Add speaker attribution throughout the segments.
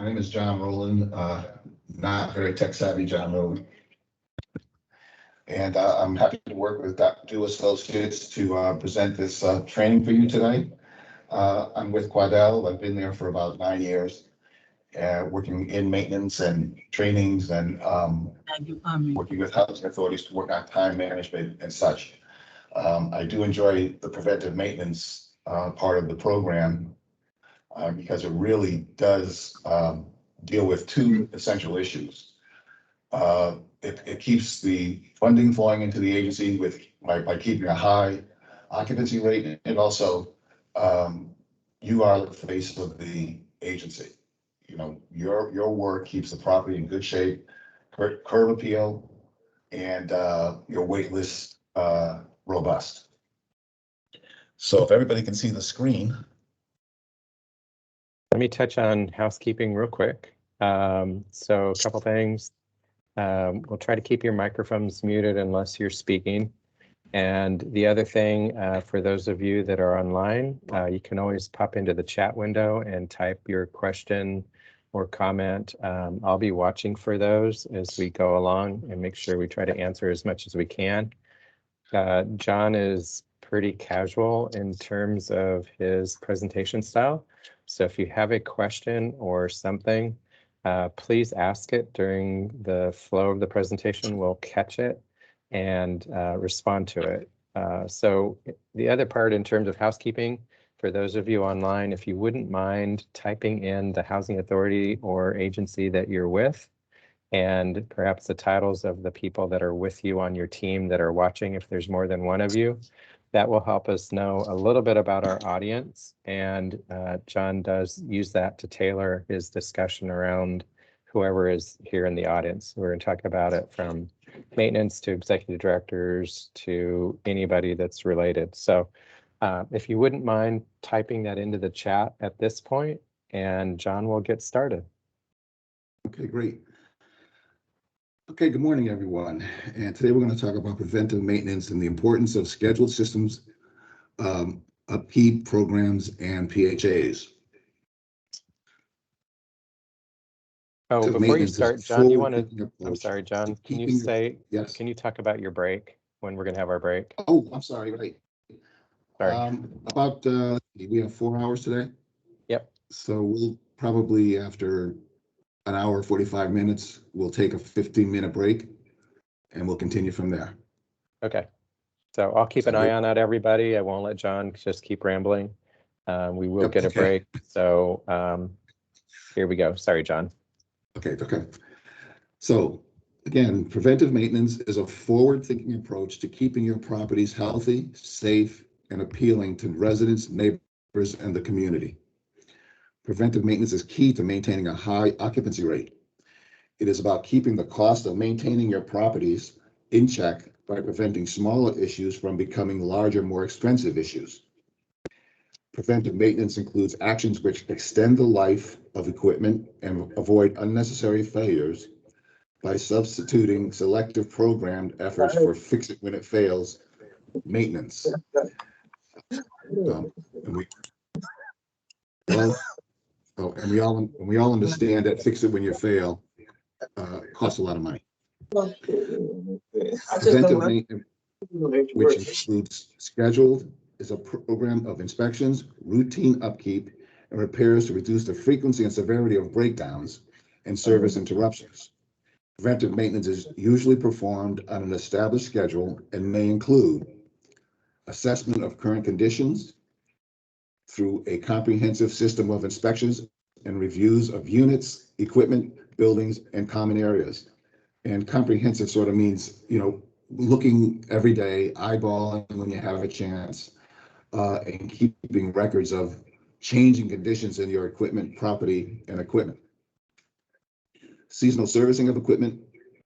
Speaker 1: My name is John Rowland, not very tech savvy John Rowland. And I'm happy to work with Dr. Associates to present this training for you today. I'm with Quadell. I've been there for about 9 years, working in maintenance and trainings and working with housing authorities to work on time management and such. I do enjoy the preventive maintenance part of the program because it really does deal with two essential issues. It keeps the funding flowing into the agency by keeping a high occupancy rate, and also you are the face of the agency. You know, your work keeps the property in good shape, curb appeal, and your wait list robust. So if everybody can see the screen.
Speaker 2: Let me touch on housekeeping real quick. So a couple things. We'll try to keep your microphones muted unless you're speaking. And the other thing, for those of you that are online, you can always pop into the chat window and type your question or comment. I'll be watching for those as we go along and make sure we try to answer as much as we can. John is pretty casual in terms of his presentation style. So if you have a question or something, please ask it during the flow of the presentation. We'll catch it and respond to it. So the other part in terms of housekeeping, for those of you online, if you wouldn't mind typing in the housing authority or agency that you're with, and perhaps the titles of the people that are with you on your team that are watching, if there's more than one of you, that will help us know a little bit about our audience. And John does use that to tailor his discussion around whoever is here in the audience. We're going to talk about it from maintenance to executive directors to anybody that's related. So if you wouldn't mind typing that into the chat at this point, and John will get started.
Speaker 1: Okay, great. Okay, good morning, everyone. And today we're going to talk about preventive maintenance and the importance of scheduled systems, upkeep programs, and PHAs.
Speaker 2: Oh, before you start, John, you want to, I'm sorry, John, can you say,
Speaker 1: yes.
Speaker 2: Can you talk about your break, when we're going to have our break?
Speaker 1: Oh, I'm sorry, right.
Speaker 2: Sorry.
Speaker 1: We have 4 hours today.
Speaker 2: Yep.
Speaker 1: So we'll probably, after an hour, 45 minutes, we'll take a 15-minute break and we'll continue from there.
Speaker 2: Okay. So I'll keep an eye on that, everybody. I won't let John just keep rambling. We will get a break. So here we go. Sorry, John.
Speaker 1: Okay. So again, preventive maintenance is a forward-thinking approach to keeping your properties healthy, safe, and appealing to residents, neighbors, and the community. Preventive maintenance is key to maintaining a high occupancy rate. It is about keeping the cost of maintaining your properties in check by preventing smaller issues from becoming larger, more expensive issues. Preventive maintenance includes actions which extend the life of equipment and avoid unnecessary failures by substituting selective programmed efforts for fix it when it fails maintenance. And we all understand that fix it when you fail costs a lot of money. Preventive maintenance, which includes scheduled, is a program of inspections, routine upkeep, and repairs to reduce the frequency and severity of breakdowns and service interruptions. Preventive maintenance is usually performed on an established schedule and may include assessment of current conditions through a comprehensive system of inspections and reviews of units, equipment, buildings, and common areas. And comprehensive sort of means, you know, looking every day, eyeballing when you have a chance, and keeping records of changing conditions in your equipment, property, and equipment. Seasonal servicing of equipment,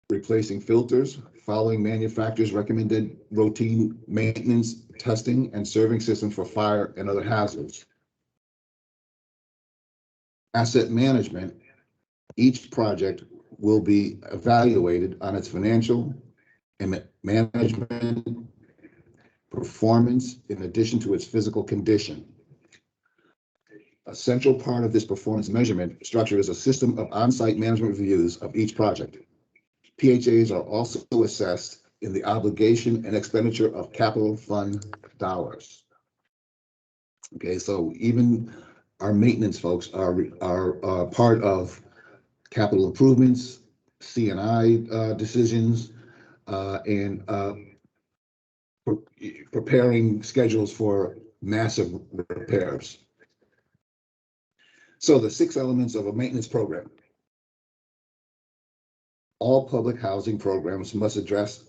Speaker 1: replacing filters, following manufacturer's recommended routine maintenance, testing, and serving systems for fire and other hazards. Asset management. Each project will be evaluated on its financial and management performance in addition to its physical condition.
Speaker 3: A central part of this performance measurement structure is a system of on-site management reviews of each project. PHAs are also assessed in the obligation and expenditure of capital fund dollars. Okay, so even our maintenance folks are part of capital improvements, C&I decisions, and preparing schedules for massive repairs. So the 6 elements of a maintenance program. All public housing programs must address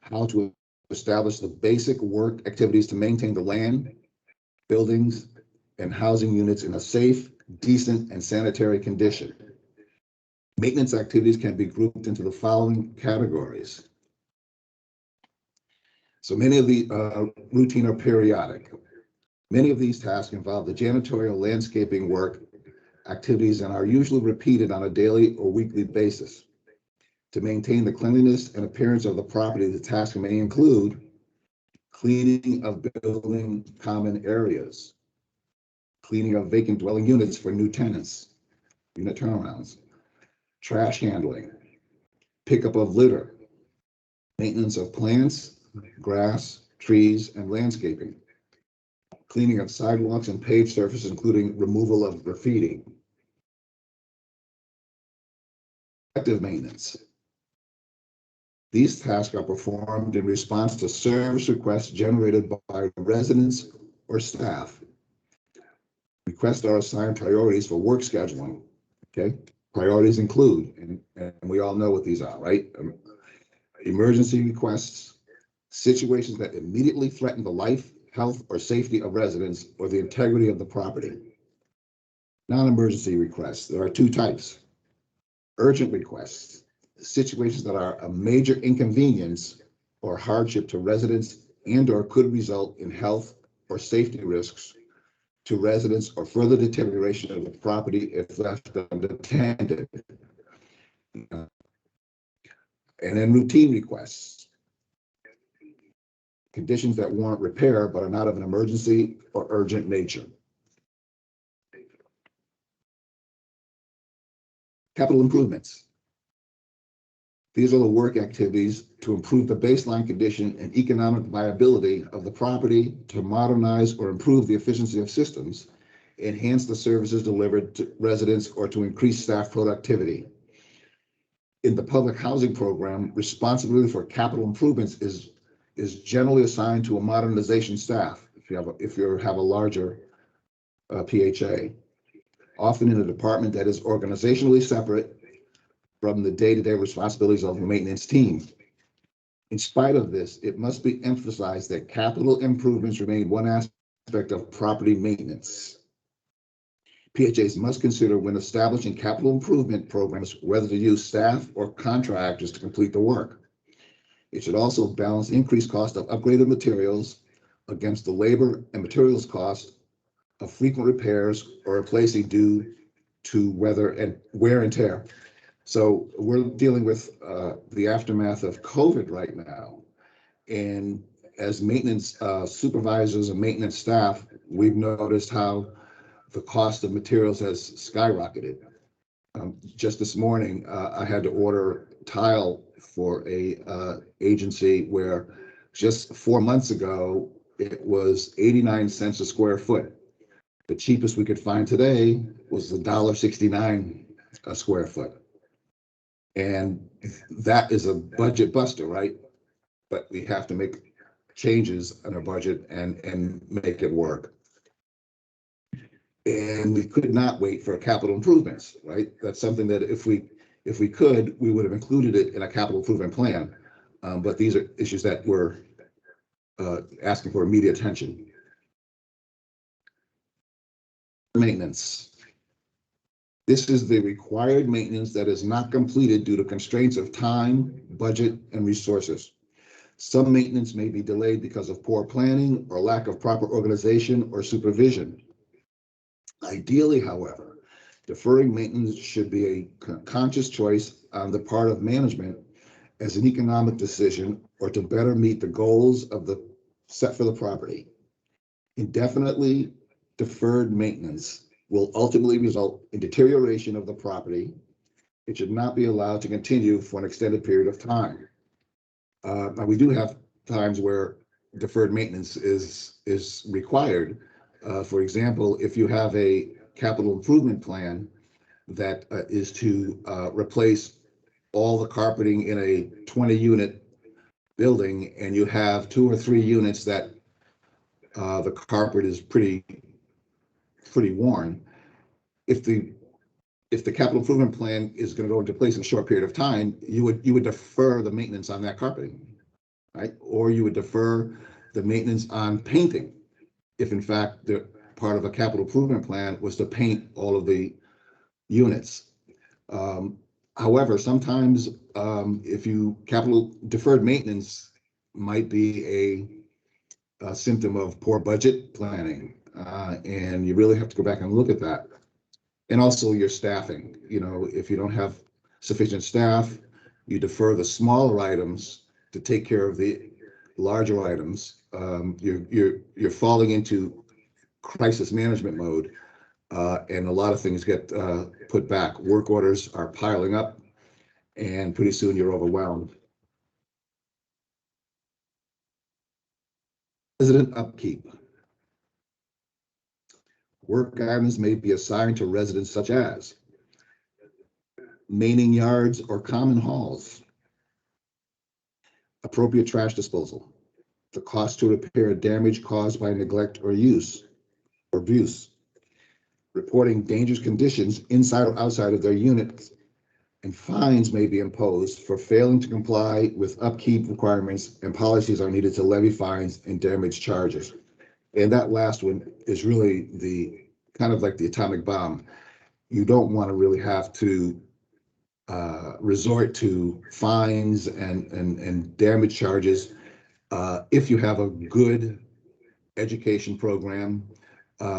Speaker 3: how to establish the basic work activities to maintain the land, buildings, and housing units in a safe, decent, and sanitary condition. Maintenance activities can be grouped into the following categories. So many of the routine or periodic. Many of these tasks involve the janitorial landscaping work activities and are usually repeated on a daily or weekly basis. To maintain the cleanliness and appearance of the property, the task may include cleaning of building common areas, cleaning of vacant dwelling units for new tenants, unit turnarounds, trash handling, pickup of litter, maintenance of plants, grass, trees, and landscaping, cleaning of sidewalks and paved surfaces, including removal of graffiti. Preventative maintenance. These tasks are performed in response to service requests generated by residents or staff. Requests are assigned priorities for work scheduling. Okay, priorities include, and we all know what these are, right? Emergency requests, situations that immediately threaten the life, health, or safety of residents or the integrity of the property. Non-emergency requests, there are 2 types. Urgent requests, situations that are a major inconvenience or hardship to residents and/or could result in health or safety risks to residents or further deterioration of the property if left unattended. And then routine requests, conditions that warrant repair but are not of an emergency or urgent nature. Capital improvements. These are the work activities to improve the baseline condition and economic viability of the property, to modernize or improve the efficiency of systems, enhance the services delivered to residents, or to increase staff productivity. In the public housing program, responsibility for capital improvements is generally assigned to a modernization staff if you have a larger PHA, often in a department that is organizationally separate from the day-to-day responsibilities of the maintenance team. In spite of this, it must be emphasized that capital improvements remain one aspect of property maintenance. PHAs must consider when establishing capital improvement programs whether to use staff or contractors to complete the work. It should also balance the increased cost of upgraded materials against the labor and materials cost of frequent repairs or replacing due to weather and wear and tear. So we're dealing with the aftermath of COVID right now. And as maintenance supervisors and maintenance staff, we've noticed how the cost of materials has skyrocketed. Just this morning, I had to order tile for a agency where just 4 months ago, it was 89 cents a square foot. The cheapest we could find today was $1.69 a square foot. And that is a budget buster, right? But we have to make changes in our budget and make it work. And we could not wait for capital improvements, right? That's something that if we could, we would have included it in a capital improvement plan. But these are issues that we're asking for immediate attention. Maintenance. This is the required maintenance that is not completed due to constraints of time, budget, and resources. Some maintenance may be delayed because of poor planning or lack of proper organization or supervision. Ideally, however, deferring maintenance should be a conscious choice on the part of management as an economic decision or to better meet the goals of set for the property. Indefinitely deferred maintenance will ultimately result in deterioration of the property. It should not be allowed to continue for an extended period of time. Now, we do have times where deferred maintenance is required. For example, if you have a capital improvement plan that is to replace all the carpeting in a 20-unit building, and you have 2 or 3 units that the carpet is pretty worn. If the capital improvement plan is going to go into place in a short period of time, you would defer the maintenance on that carpeting, right? Or you would defer the maintenance on painting, if in fact the part of a capital improvement plan was to paint all of the units. However, sometimes if you capital deferred maintenance might be a symptom of poor budget planning, and you really have to go back and look at that. And also your staffing. You know, if you don't have sufficient staff, you defer the smaller items to take care of the larger items. You're falling into crisis management mode, and a lot of things get put back. Work orders are piling up, and pretty soon you're overwhelmed. Resident upkeep. Work items may be assigned to residents such as maintaining yards or common halls, appropriate trash disposal, the cost to repair damage caused by neglect or use or abuse, reporting dangerous conditions inside or outside of their units, and fines may be imposed for failing to comply with upkeep requirements, and policies are needed to levy fines and damage charges. And that last one is really the kind of like the atomic bomb. You don't want to really have to resort to fines and damage charges if you have a good education program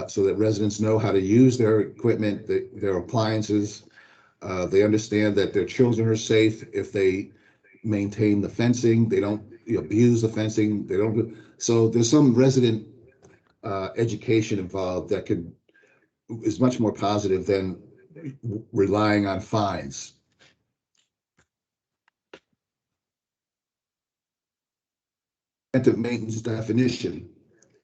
Speaker 3: so that residents know how to use their equipment, their appliances. They understand that their children are safe if they maintain the fencing. They don't abuse the fencing. They don't. So there's some resident education involved that is much more positive than relying on fines. Preventive maintenance definition.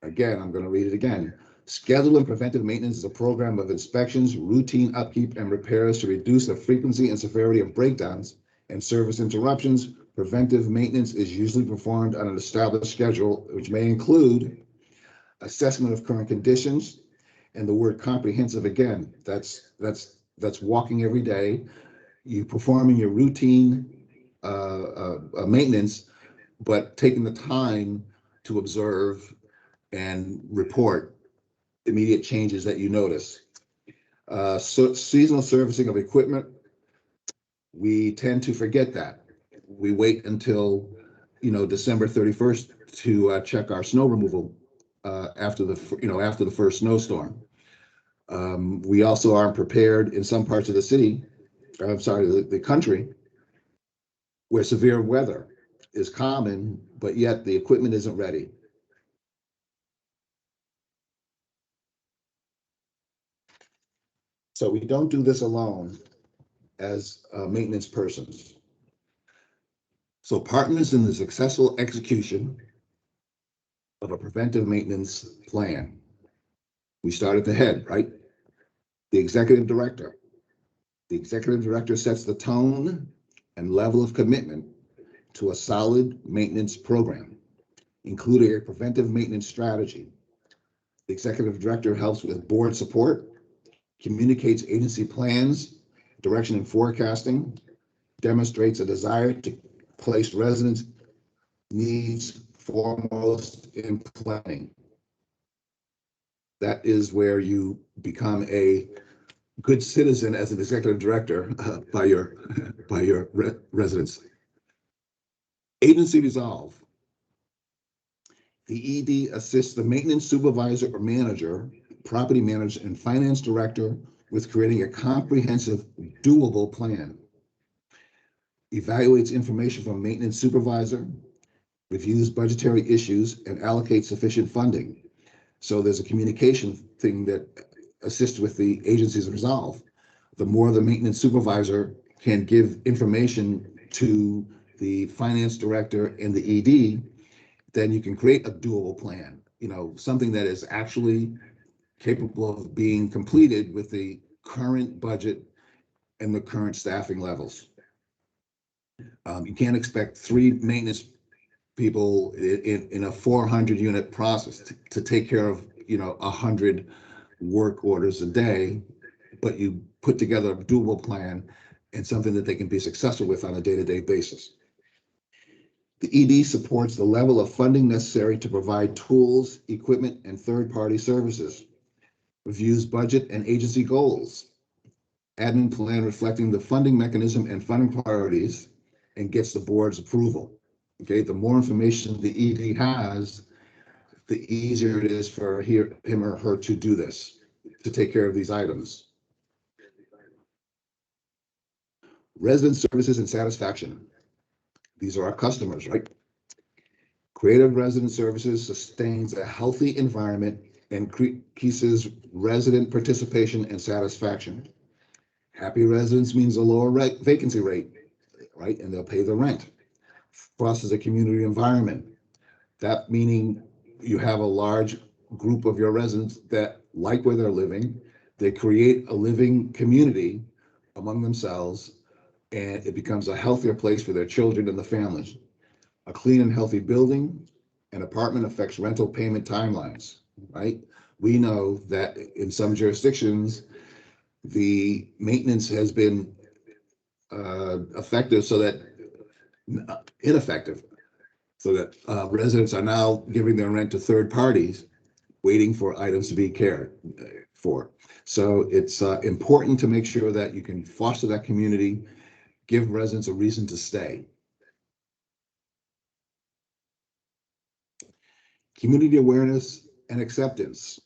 Speaker 3: Again, I'm going to read it again. Scheduled and preventive maintenance is a program of inspections, routine upkeep, and repairs to reduce the frequency and severity of breakdowns and service interruptions. Preventive maintenance is usually performed on an established schedule, which may include assessment of current conditions, and the word comprehensive again. That's walking every day. You performing your routine maintenance, but taking the time to observe and report immediate changes that you notice. So seasonal servicing of equipment, we tend to forget that. We wait until December 31st to check our snow removal after the first snowstorm. We also aren't prepared in some parts of the city, the country, where severe weather is common, but yet the equipment isn't ready. So we don't do this alone as maintenance persons. So partners in the successful execution of a preventive maintenance plan. We start at the head, right? The executive director. The executive director sets the tone and level of commitment to a solid maintenance program, including a preventive maintenance strategy. The executive director helps with board support, communicates agency plans, direction and forecasting, demonstrates a desire to place residents' needs foremost in planning. That is where you become a good citizen as an executive director by your residents. Agency resolve. The ED assists the maintenance supervisor or manager, property manager, and finance director with creating a comprehensive, doable plan. Evaluates information from maintenance supervisor, reviews budgetary issues, and allocates sufficient funding. So there's a communication thing that assist with the agency's resolve. The more the maintenance supervisor can give information to the finance director and the ED, then you can create a doable plan, something that is actually capable of being completed with the current budget and the current staffing levels. You can't expect 3 maintenance people in a 400 unit process to take care of 100 work orders a day, but you put together a doable plan and something that they can be successful with on a day-to-day basis. The ED supports the level of funding necessary to provide tools, equipment, and third-party services, reviews budget and agency goals, admin plan reflecting the funding mechanism and funding priorities, and gets the board's approval. Okay, the more information the ED has, the easier it is for him or her to do this, to take care of these items. Resident services and satisfaction. These are our customers, right? Creative Resident Services sustains a healthy environment and increases resident participation and satisfaction. Happy residents means a lower vacancy rate, right? And they'll pay the rent. Fosters a community environment. That meaning you have a large group of your residents that like where they're living. They create a living community among themselves, and it becomes a healthier place for their children and the families. A clean and healthy building, an apartment affects rental payment timelines, right? We know that in some jurisdictions, the maintenance has been ineffective, so that residents are now giving their rent to third parties, waiting for items to be cared for. So it's important to make sure that you can foster that community, give residents a reason to stay. Community awareness and acceptance.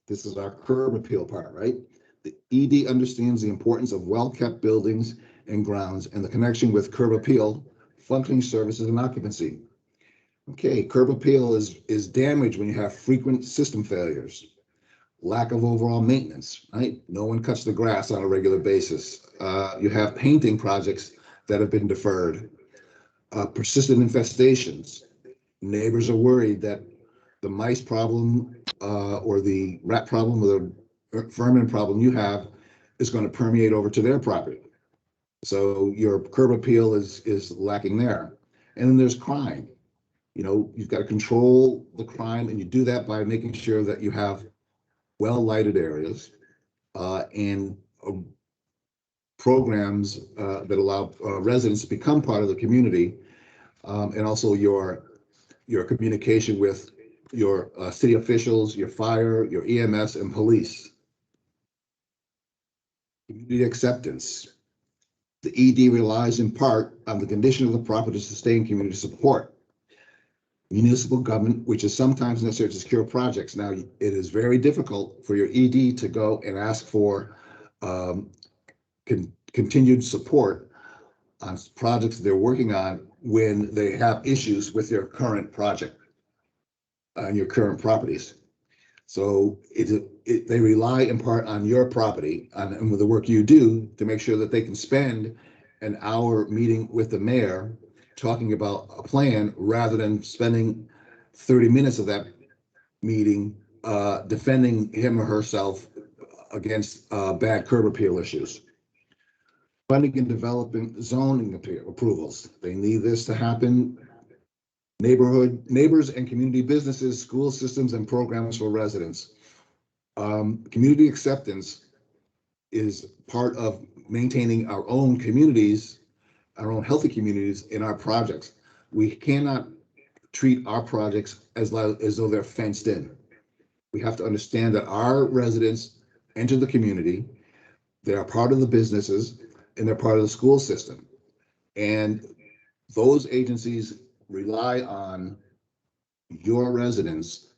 Speaker 3: This is our curb appeal part, right? The ED understands the importance of well-kept buildings and grounds and the connection with curb appeal, functioning services, and occupancy. Okay, curb appeal is damage when you have frequent system failures, lack of overall maintenance, right? No one cuts the grass on a regular basis. You have painting projects that have been deferred, persistent infestations. Neighbors are worried that the mice problem or the rat problem or the vermin problem you have is going to permeate over to their property. So your curb appeal is lacking there. And then there's crime. You've got to control the crime, and you do that by making sure that you have well-lighted areas and programs that allow residents to become part of the community, and also your communication with your city officials, your fire, your EMS, and police. Community acceptance. The ED relies in part on the condition of the property to sustain community support. Municipal government, which is sometimes necessary to secure projects. Now, it is very difficult for your ED to go and ask for continued support on projects they're working on when they have issues with their current project on your current properties. So they rely in part on your property and with the work you do to make sure that they can spend an hour meeting with the mayor talking about a plan rather than spending 30 minutes of that meeting defending him or herself against bad curb appeal issues. Funding and developing zoning approvals. They need this to happen. Neighbors and community businesses, school systems, and programs for residents. Community acceptance is part of maintaining our own communities, our own healthy communities in our projects. We cannot treat our projects as though they're fenced in. We have to understand that our residents enter the community, they are part of the businesses, and they're part of the school system. And those agencies rely on your residents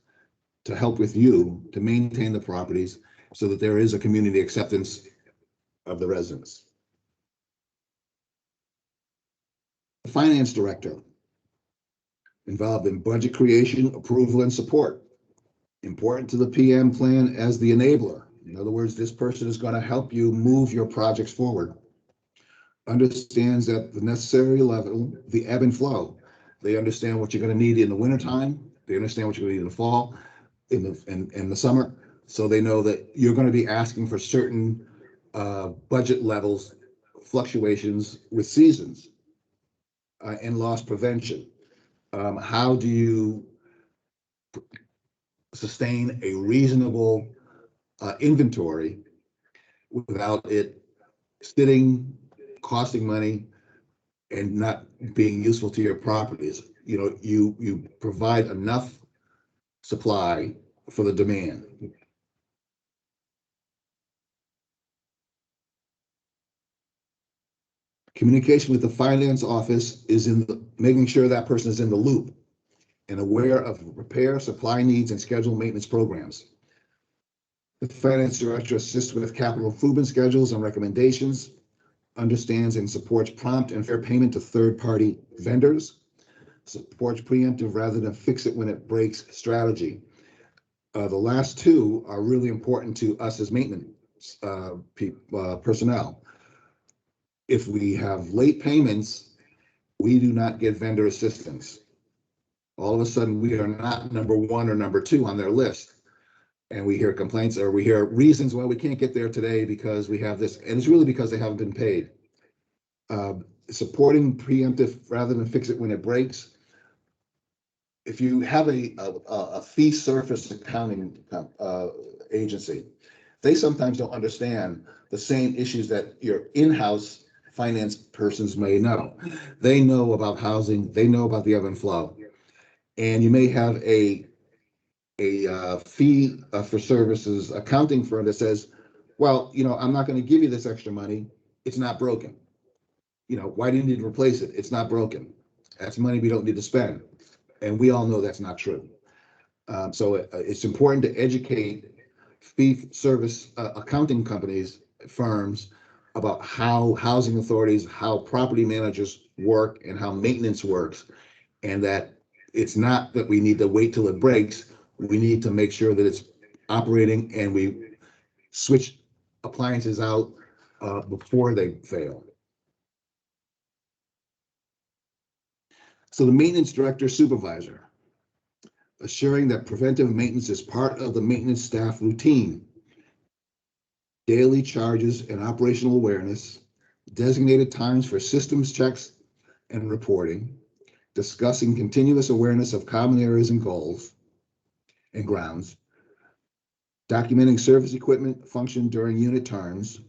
Speaker 3: to help with you to maintain the properties so that there is a community acceptance of the residents. The finance director, involved in budget creation, approval, and support. Important to the PM plan as the enabler. In other words, this person is going to help you move your projects forward. Understands that the necessary level, the ebb and flow. They understand what you're going to need in the wintertime. They understand what you're going to need in the fall, in the summer. So they know that you're going to be asking for certain budget levels, fluctuations with seasons, and loss prevention. How do you sustain a reasonable inventory without it sitting, costing money, and not being useful to your properties? You know, you provide enough supply for the demand. Communication with the finance office is making sure that person is in the loop and aware of repair, supply needs, and scheduled maintenance programs. The finance director assists with capital improvement schedules and recommendations, understands and supports prompt and fair payment to third-party vendors, supports preemptive rather than fix it when it breaks strategy. The last two are really important to us as maintenance personnel. If we have late payments, we do not get vendor assistance. All of a sudden, we are not number one or number two on their list. And we hear complaints or we hear reasons why we can't get there today because we have this. And it's really because they haven't been paid. Supporting preemptive rather than fix it when it breaks. If you have a fee surface accounting agency, they sometimes don't understand the same issues that your in-house finance persons may know. They know about housing, they know about the ebb and flow. And you may have a fee for services accounting firm that says, well, you know, I'm not going to give you this extra money. It's not broken. You know, why do you need to replace it? It's not broken. That's money we don't need to spend. And we all know that's not true. So it's important to educate fee service accounting companies, firms, about how housing authorities, how property managers work and how maintenance works. And that it's not that we need to wait till it breaks. We need to make sure that it's operating and we switch appliances out before they fail. So the maintenance director supervisor, assuring that preventive maintenance is part of the maintenance staff routine. Daily charges and operational awareness, designated times for systems checks and reporting, discussing continuous awareness of common areas and goals and grounds, documenting service equipment function during unit turns,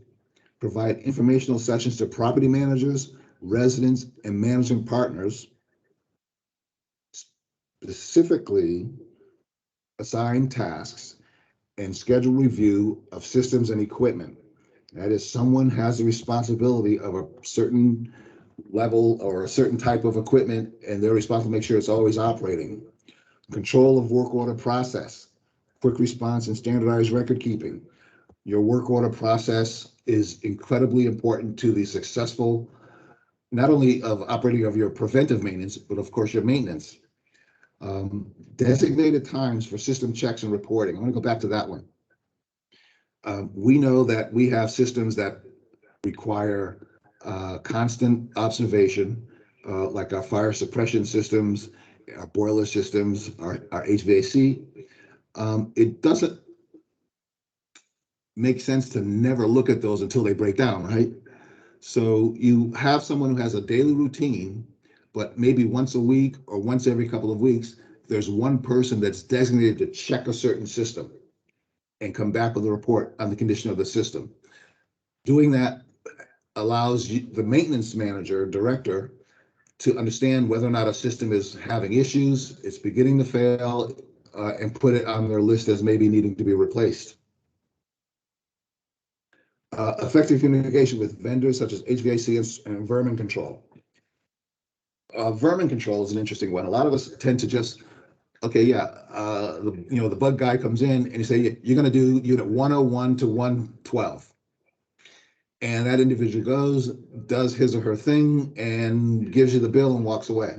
Speaker 3: provide informational sessions to property managers, residents, and managing partners, specifically assign tasks and schedule review of systems and equipment. That is, someone has the responsibility of a certain level or a certain type of equipment, and they're responsible to make sure it's always operating. Control of work order process, quick response, and standardized record keeping. Your work order process is incredibly important to the successful, not only of operating of your preventive maintenance, but of course your maintenance. Designated times for system checks and reporting. I'm going to go back to that one. We know that we have systems that require constant observation, like our fire suppression systems, our boiler systems, our HVAC. It doesn't make sense to never look at those until they break down, right? So you have someone who has a daily routine, but maybe once a week or once every couple of weeks, there's one person that's designated to check a certain system and come back with a report on the condition of the system. Doing that allows the maintenance manager, director, to understand whether or not a system is having issues, it's beginning to fail, and put it on their list as maybe needing to be replaced. Effective communication with vendors such as HVAC and vermin control. Vermin control is an interesting one. A lot of us tend to just, okay, yeah, the bug guy comes in and you say, you're going to do unit 101 to 112. And that individual goes, does his or her thing, and gives you the bill and walks away.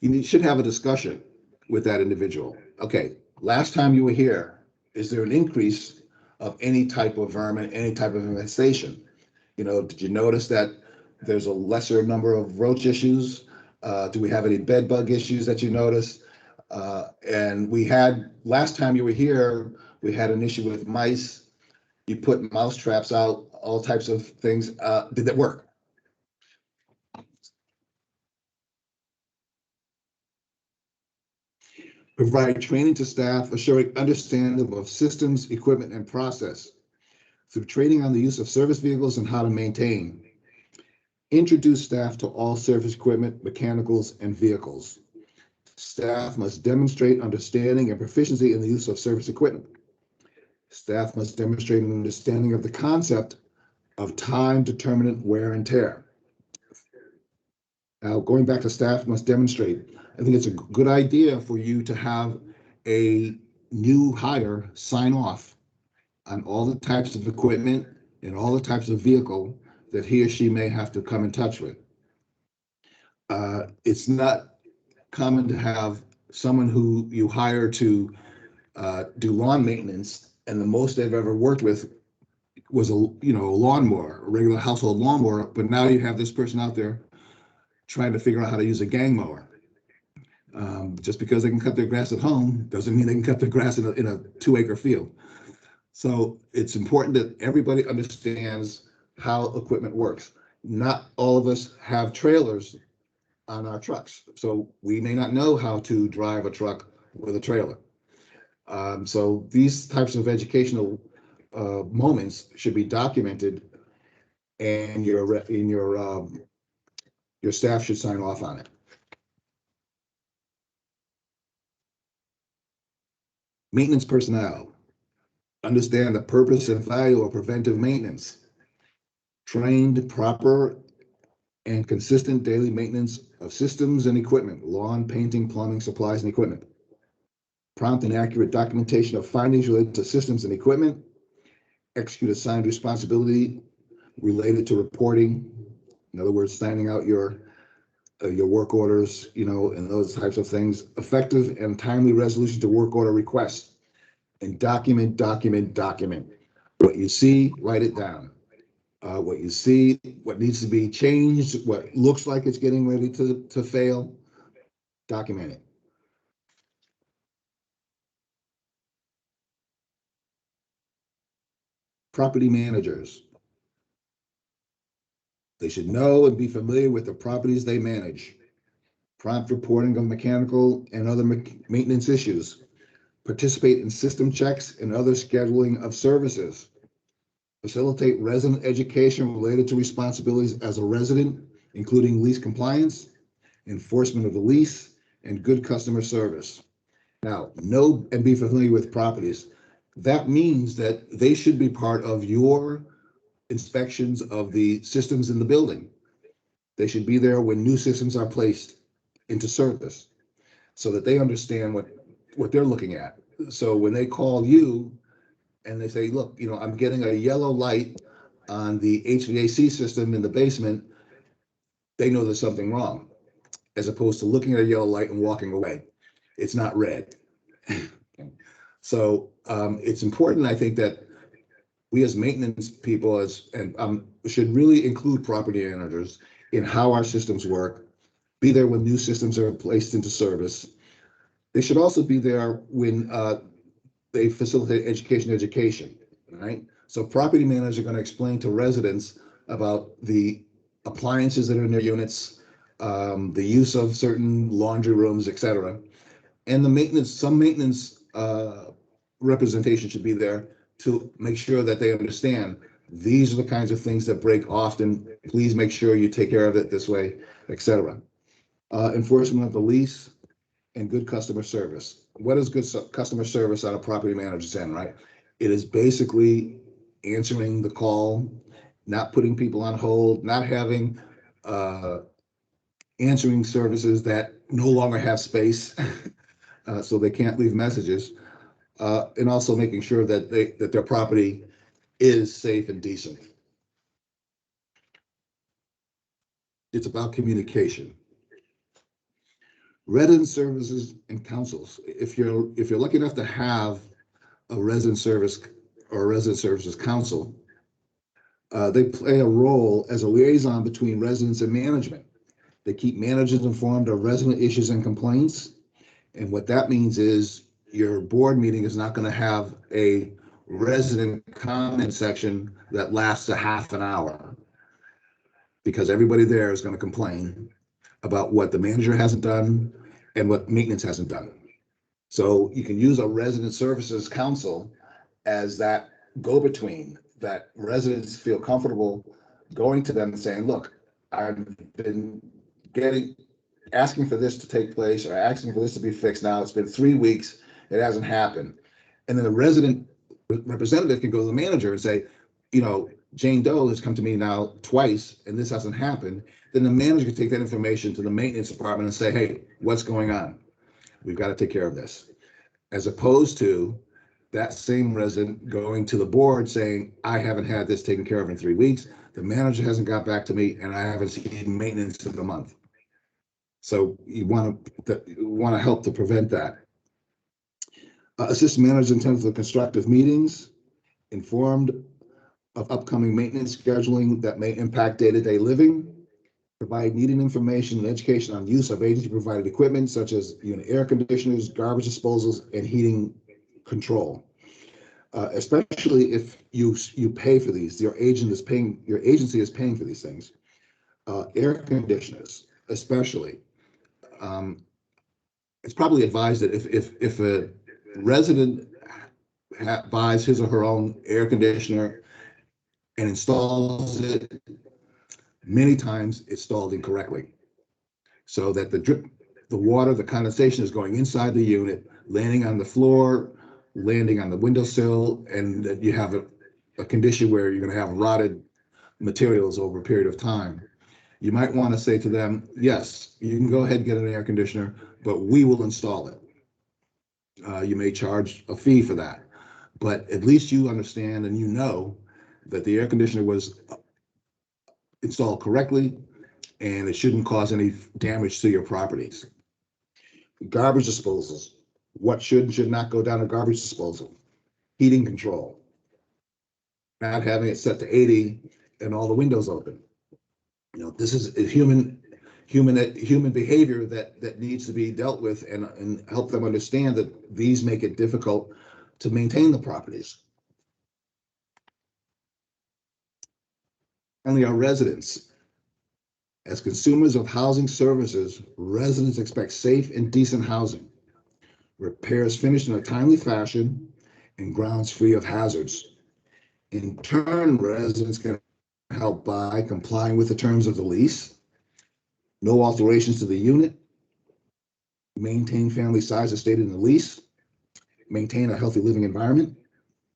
Speaker 3: You should have a discussion with that individual. Okay, last time you were here, is there an increase of any type of vermin, any type of infestation. You know, did you notice that there's a lesser number of roach issues? Do we have any bed bug issues that you noticed? And we had, last time you were here, we had an issue with mice. You put mouse traps out, all types of things. Did that work? Provide training to staff, assuring understanding of systems, equipment, and process through training on the use of service vehicles and how to maintain. Introduce staff to all service equipment, mechanicals, and vehicles. Staff must demonstrate understanding and proficiency in the use of service equipment. Staff must demonstrate an understanding of the concept of time-determinant wear and tear. Now, going back to staff must demonstrate, I think it's a good idea for you to have a new hire sign off on all the types of equipment and all the types of vehicle that he or she may have to come in touch with. It's not common to have someone who you hire to do lawn maintenance, and the most they've ever worked with was a lawnmower, a regular household lawnmower, but now you have this person out there trying to figure out how to use a gang mower. Just because they can cut their grass at home doesn't mean they can cut their grass in a 2-acre field. So it's important that everybody understands how equipment works. Not all of us have trailers on our trucks, so we may not know how to drive a truck with a trailer. So these types of educational moments should be documented, and your staff should sign off on it. Maintenance personnel. Understand the purpose and value of preventive maintenance. Trained proper and consistent daily maintenance of systems and equipment, lawn, painting, plumbing, supplies, and equipment. Prompt and accurate documentation of findings related to systems and equipment. Execute assigned responsibility related to reporting. In other words, signing out your work orders, and those types of things. Effective and timely resolution to work order requests. And document. What you see, write it down. What you see, what needs to be changed, what looks like it's getting ready to fail, document it. Property managers. They should know and be familiar with the properties they manage. Prompt reporting of mechanical and other maintenance issues. Participate in system checks and other scheduling of services. Facilitate resident education related to responsibilities as a resident, including lease compliance, enforcement of the lease, and good customer service. Now, know and be familiar with properties. That means that they should be part of your inspections of the systems in the building. They should be there when new systems are placed into service so that they understand what they're looking at. So when they call you and they say, look, I'm getting a yellow light on the HVAC system in the basement, they know there's something wrong, as opposed to looking at a yellow light and walking away. It's not red. So it's important, I think, that we as maintenance people should really include property managers in how our systems work, be there when new systems are placed into service. They should also be there when they facilitate education, right? So property managers are going to explain to residents about the appliances that are in their units, the use of certain laundry rooms, etc. And some maintenance representation should be there to make sure that they understand these are the kinds of things that break often. Please make sure you take care of it this way, etc. Enforcement of the lease and good customer service. What is good customer service on a property manager's end, right? It is basically answering the call, not putting people on hold, not having answering services that no longer have space, so they can't leave messages, and also making sure that their property is safe and decent. It's about communication. Resident services and councils. If you're lucky enough to have a resident service or Resident Services Council. They play a role as a liaison between residents and management. They keep managers informed of resident issues and complaints. And what that means is your board meeting is not going to have a resident comment section that lasts a half an hour, because everybody there is going to complain about what the manager hasn't done and what maintenance hasn't done. So you can use a resident services council as that go-between, that residents feel comfortable going to them and saying, look, I've been asking for this to take place, or asking for this to be fixed now. It's been 3 weeks, it hasn't happened. And then the resident representative can go to the manager and say, you know, Jane Doe has come to me now twice and this hasn't happened. Then the manager can take that information to the maintenance department and say, hey, what's going on? We've got to take care of this. As opposed to that same resident going to the board saying, I haven't had this taken care of in 3 weeks. The manager hasn't got back to me and I haven't seen maintenance in a month. So you want to help to prevent that. Assist managers in terms of constructive meetings, informed of upcoming maintenance scheduling that may impact day-to-day living, provide needed information and education on use of agency-provided equipment such as unit air conditioners, garbage disposals, and heating control. Especially if you pay for these, your agency is paying for these things. Air conditioners, especially. It's probably advised that if a resident buys his or her own air conditioner and installs it, many times it's installed incorrectly, so that the water, the condensation is going inside the unit, landing on the floor, landing on the windowsill, and that you have a condition where you're going to have rotted materials over a period of time. You might want to say to them, yes, you can go ahead and get an air conditioner, but we will install it. You may charge a fee for that, but at least you understand and you know that the air conditioner was installed correctly and it shouldn't cause any damage to your properties. Garbage disposals. What should and should not go down a garbage disposal? Heating control. Not having it set to 80 and all the windows open. You know, this is a human behavior that needs to be dealt with, and help them understand that these make it difficult to maintain the properties. Finally, our residents. As consumers of housing services, residents expect safe and decent housing, repairs finished in a timely fashion, and grounds free of hazards. In turn, residents can help by complying with the terms of the lease, no alterations to the unit, maintain family size as stated in the lease, maintain a healthy living environment,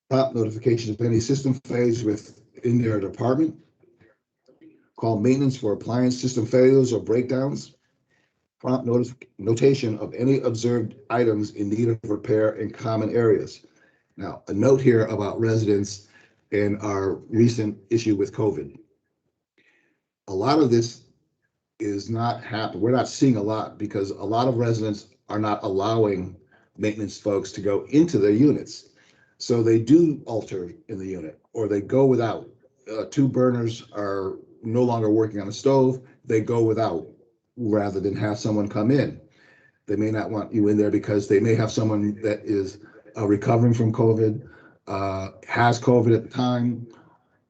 Speaker 3: prompt notification of any system failures within their department, call maintenance for appliance system failures or breakdowns, prompt notation of any observed items in need of repair in common areas. Now, a note here about residents and our recent issue with COVID. A lot of this is not happening. We're not seeing a lot because a lot of residents are not allowing maintenance folks to go into their units. So they do alter in the unit, or they go without. 2 burners are no longer working on the stove. They go without rather than have someone come in. They may not want you in there because they may have someone that is recovering from COVID, has COVID at the time,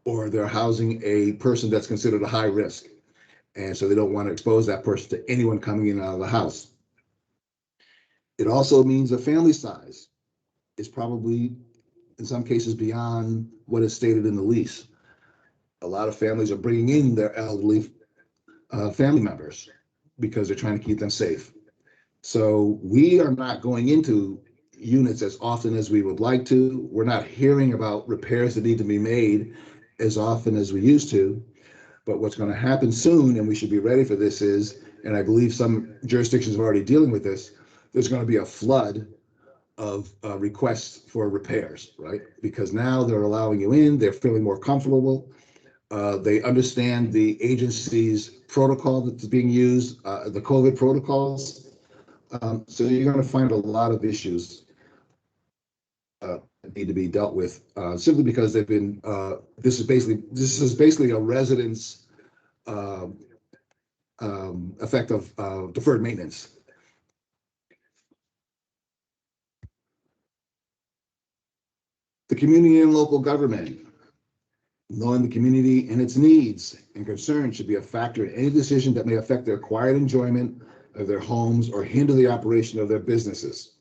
Speaker 3: or they're housing a person that's considered a high risk. And so they don't want to expose that person to anyone coming in and out of the house. It also means the family size is probably, in some cases, beyond what is stated in the lease. A lot of families are bringing in their elderly family members because they're trying to keep them safe. So we are not going into units as often as we would like to. We're not hearing about repairs that need to be made as often as we used to. But what's going to happen soon, and we should be ready for this, is, and I believe some jurisdictions are already dealing with this, there's going to be a flood of requests for repairs, right? Because now they're allowing you in, they're feeling more comfortable. They understand the agency's protocol that's being used, the COVID protocols. So you're going to find a lot of issues that need to be dealt with, simply because they've been, this is basically a residence uh, effect of deferred maintenance. The community and local government. Knowing the community and its needs and concerns should be a factor in any decision that may affect their quiet enjoyment of their homes or hinder the operation of their businesses.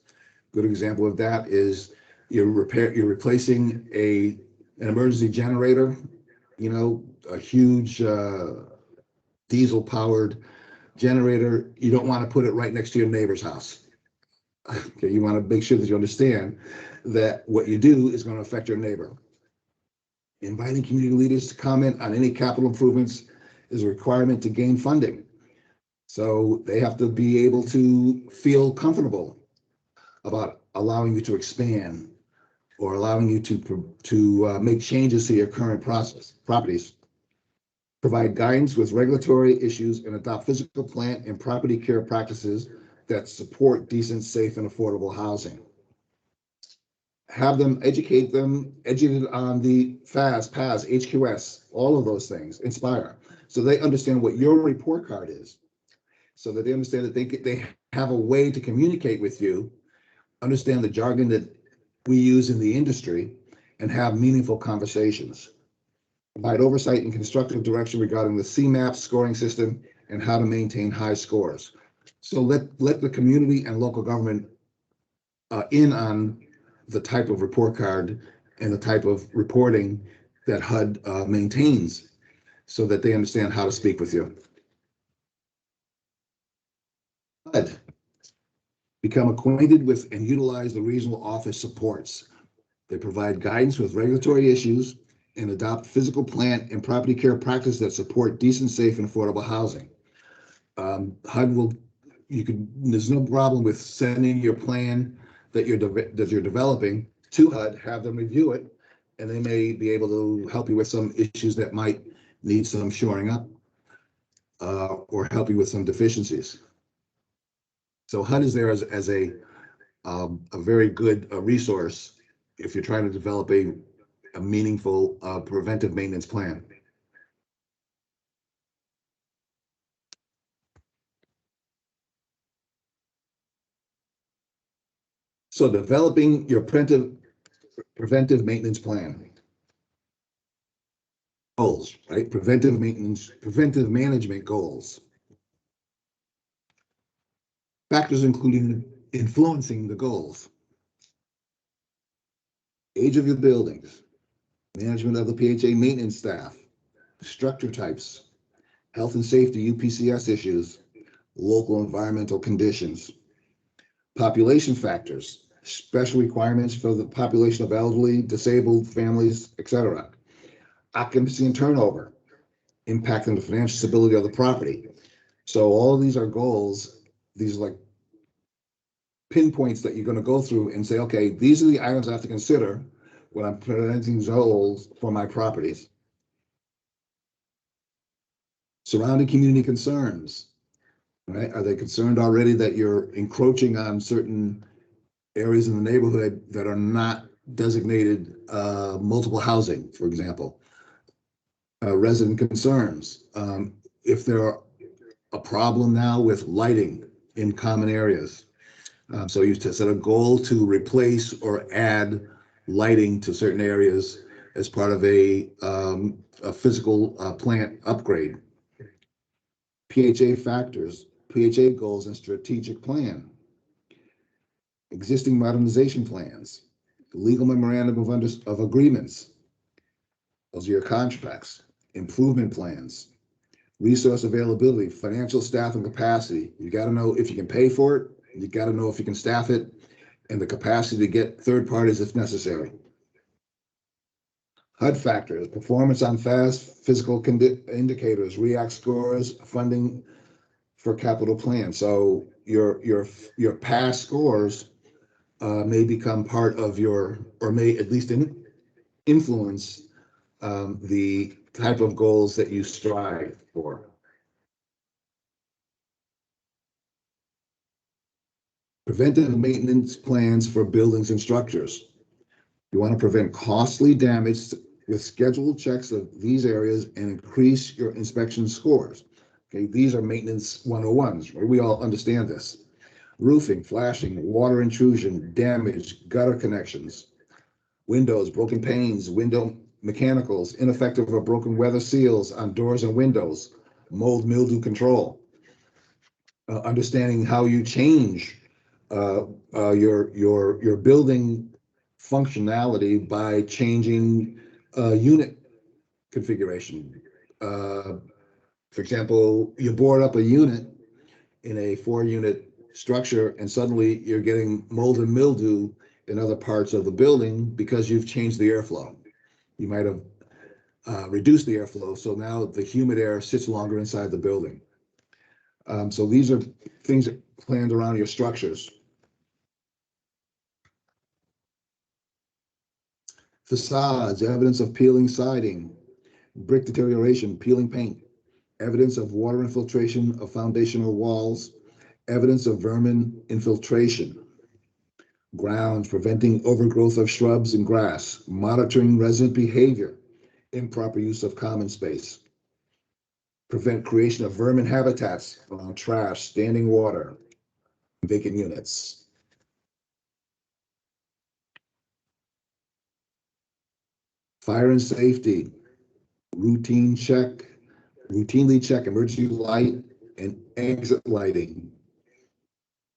Speaker 3: Good example of that is you're replacing an emergency generator, a huge diesel powered generator. You don't want to put it right next to your neighbor's house. Okay, you want to make sure that you understand that what you do is going to affect your neighbor. Inviting community leaders to comment on any capital improvements is a requirement to gain funding. So they have to be able to feel comfortable about allowing you to expand or allowing you to make changes to your current properties. Provide guidance with regulatory issues and adopt physical plant and property care practices that support decent, safe, and affordable housing. Have them educated on the PHAs, HQS, all of those things, inspire. So they understand what your report card is, so that they understand that they have a way to communicate with you, understand the jargon that we use in the industry, and have meaningful conversations. Provide oversight and constructive direction regarding the CMAP scoring system and how to maintain high scores. So let the community and local government in on the type of report card and the type of reporting that HUD maintains, so that they understand how to speak with you. HUD. Become acquainted with and utilize the regional office supports. They provide guidance with regulatory issues and adopt physical plant and property care practices that support decent, safe, and affordable housing. HUD will, there's no problem with sending your plan that you're developing to HUD, have them review it, and they may be able to help you with some issues that might need some shoring up, or help you with some deficiencies. So HUD is there as a very good resource if you're trying to develop a meaningful preventive maintenance plan. So developing your preventive maintenance plan. Goals, right? Preventive management goals. Factors including influencing the goals. Age of your buildings, management of the PHA maintenance staff, structure types, health and safety UPCS issues, local environmental conditions, population factors, special requirements for the population of elderly, disabled families, etc. Occupancy and turnover, impacting the financial stability of the property. So all of these are goals. These are like pinpoints that you're going to go through and say, okay, these are the items I have to consider when I'm presenting goals for my properties. Surrounding community concerns, right? Are they concerned already that you're encroaching on certain areas in the neighborhood that are not designated multiple housing, for example? Resident concerns. If there are a problem now with lighting in common areas. So you set a goal to replace or add lighting to certain areas as part of a physical plant upgrade. PHA factors, PHA goals and strategic plan. Existing modernization plans, legal memorandum of agreements. Those are your contracts. Improvement plans, resource availability, financial staff and capacity. You got to know if you can pay for it. You got to know if you can staff it, and the capacity to get third parties if necessary. HUD factors, performance on FAST, physical indicators, REACT scores, funding for capital plans. So your past scores may become part of your, or may at least influence the type of goals that you strive for. Preventive maintenance plans for buildings and structures. You want to prevent costly damage with scheduled checks of these areas and increase your inspection scores. Okay, these are maintenance 101s, right? We all understand this. Roofing, flashing, water intrusion, damage, gutter connections, windows, broken panes, window mechanicals, ineffective or broken weather seals on doors and windows, mold mildew control. Understanding how you change your building functionality by changing unit configuration. For example, you board up a unit in a 4-unit structure and suddenly you're getting mold and mildew in other parts of the building because you've changed the airflow. You might have reduced the airflow, so now the humid air sits longer inside the building. So these are things that planned around your structures. Facades, evidence of peeling siding, brick deterioration, peeling paint, evidence of water infiltration of foundational walls, evidence of vermin infiltration. Grounds, preventing overgrowth of shrubs and grass, monitoring resident behavior, improper use of common space. Prevent creation of vermin habitats around trash, standing water, vacant units. Fire and safety, routinely check emergency light and exit lighting.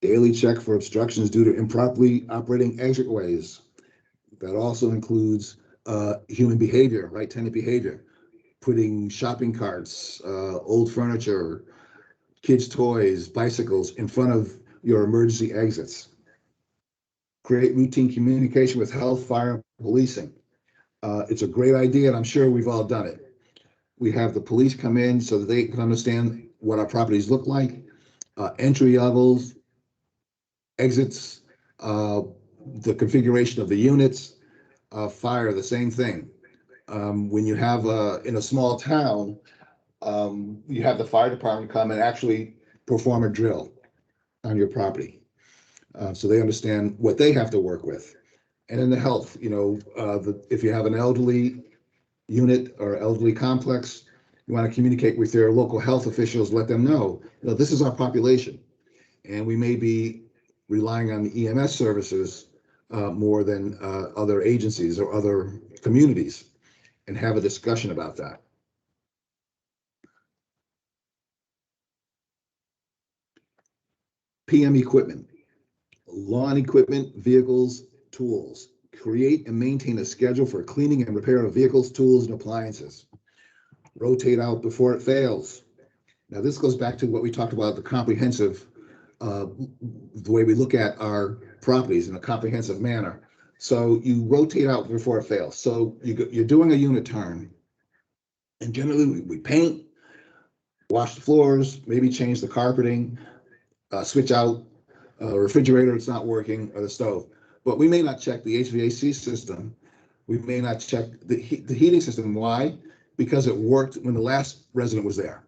Speaker 3: Daily check for obstructions due to improperly operating exitways. That also includes human behavior, right? Tenant behavior, putting shopping carts, old furniture, kids' toys, bicycles in front of your emergency exits. Create routine communication with health, fire, and policing. It's a great idea, and I'm sure we've all done it. We have the police come in so that they can understand what our properties look like, entry levels, exits, the configuration of the units, fire, the same thing. When you have in a small town, you have the fire department come and actually perform a drill on your property. So they understand what they have to work with. And in the health, if you have an elderly unit or elderly complex, you want to communicate with your local health officials, let them know, this is our population. And we may be relying on the EMS services more than other agencies or other communities, and have a discussion about that. PM equipment, lawn equipment, vehicles, tools. Create and maintain a schedule for cleaning and repair of vehicles, tools, and appliances. Rotate out before it fails. Now, this goes back to what we talked about, the comprehensive, the way we look at our properties in a comprehensive manner. So you rotate out before it fails. So you're doing a unit turn, and generally we paint, wash the floors, maybe change the carpeting, switch out a refrigerator, it's not working, or the stove. But we may not check the HVAC system. We may not check the heating system. Why? Because it worked when the last resident was there.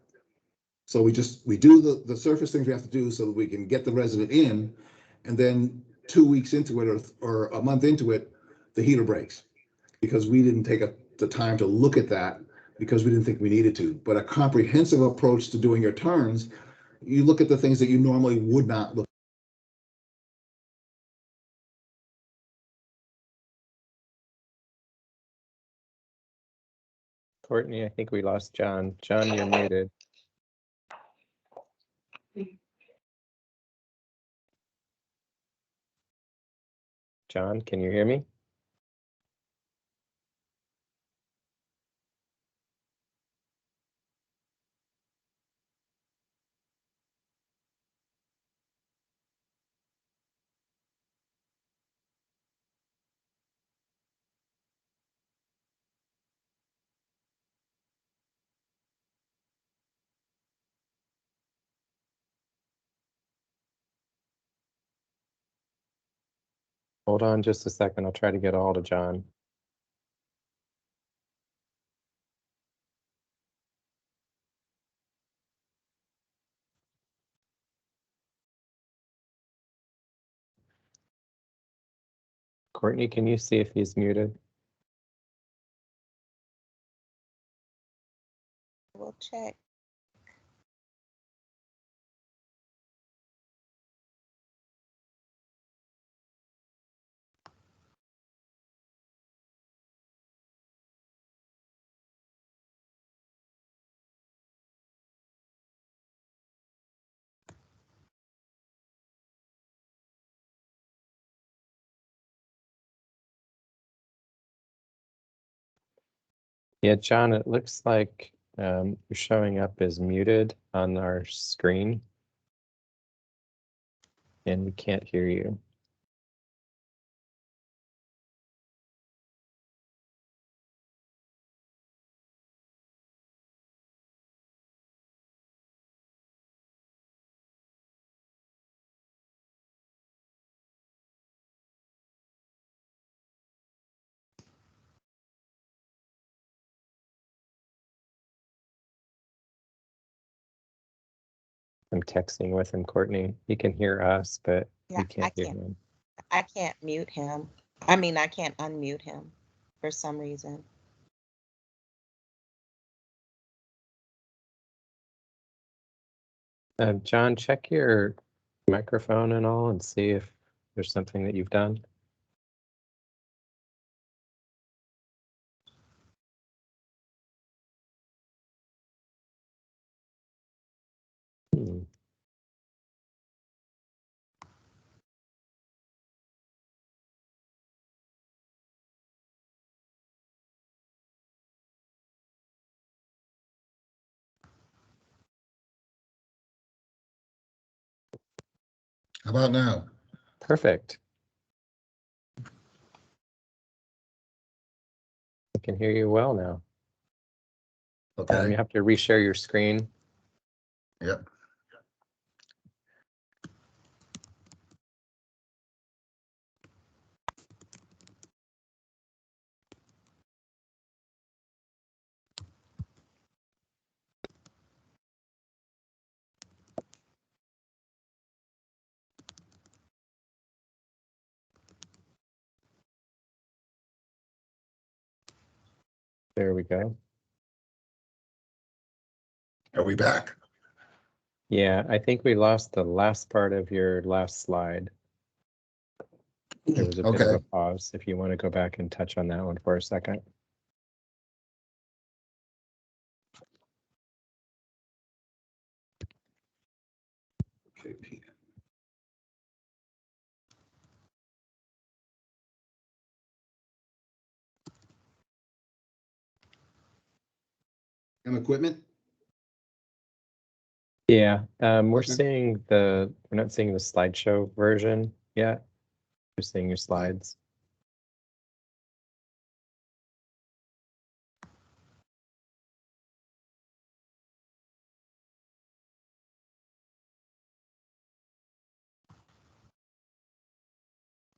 Speaker 3: So we do the surface things we have to do so that we can get the resident in, and then 2 weeks into it or a month into it, the heater breaks because we didn't take the time to look at that because we didn't think we needed to. But a comprehensive approach to doing your turns, you look at the things that you normally would not look.
Speaker 2: Courtney, I think we lost John. John, you're muted. John, can you hear me? Hold on just a second. I'll try to get a hold of John. Courtney, can you see if he's muted?
Speaker 4: We'll check.
Speaker 2: Yeah, John, it looks like you're showing up as muted on our screen. And we can't hear you. I'm texting with him, Courtney. He can hear us, but
Speaker 4: Yeah,
Speaker 2: we can't hear him.
Speaker 4: I can't mute him. I mean, I can't unmute him for some reason.
Speaker 2: John, check your microphone and all and see if there's something that you've done. Hmm.
Speaker 3: How about now?
Speaker 2: Perfect. I can hear you well now.
Speaker 3: Okay.
Speaker 2: You have to reshare your screen.
Speaker 3: Yep.
Speaker 2: There we go.
Speaker 3: Are we back?
Speaker 2: Yeah, I think we lost the last part of your last slide. There was a bit of a pause. If you want to go back and touch on that one for a second.
Speaker 3: Okay, Pete. Equipment?
Speaker 2: Yeah, we're
Speaker 3: Okay.
Speaker 2: we're not seeing the slideshow version yet. We're seeing your slides.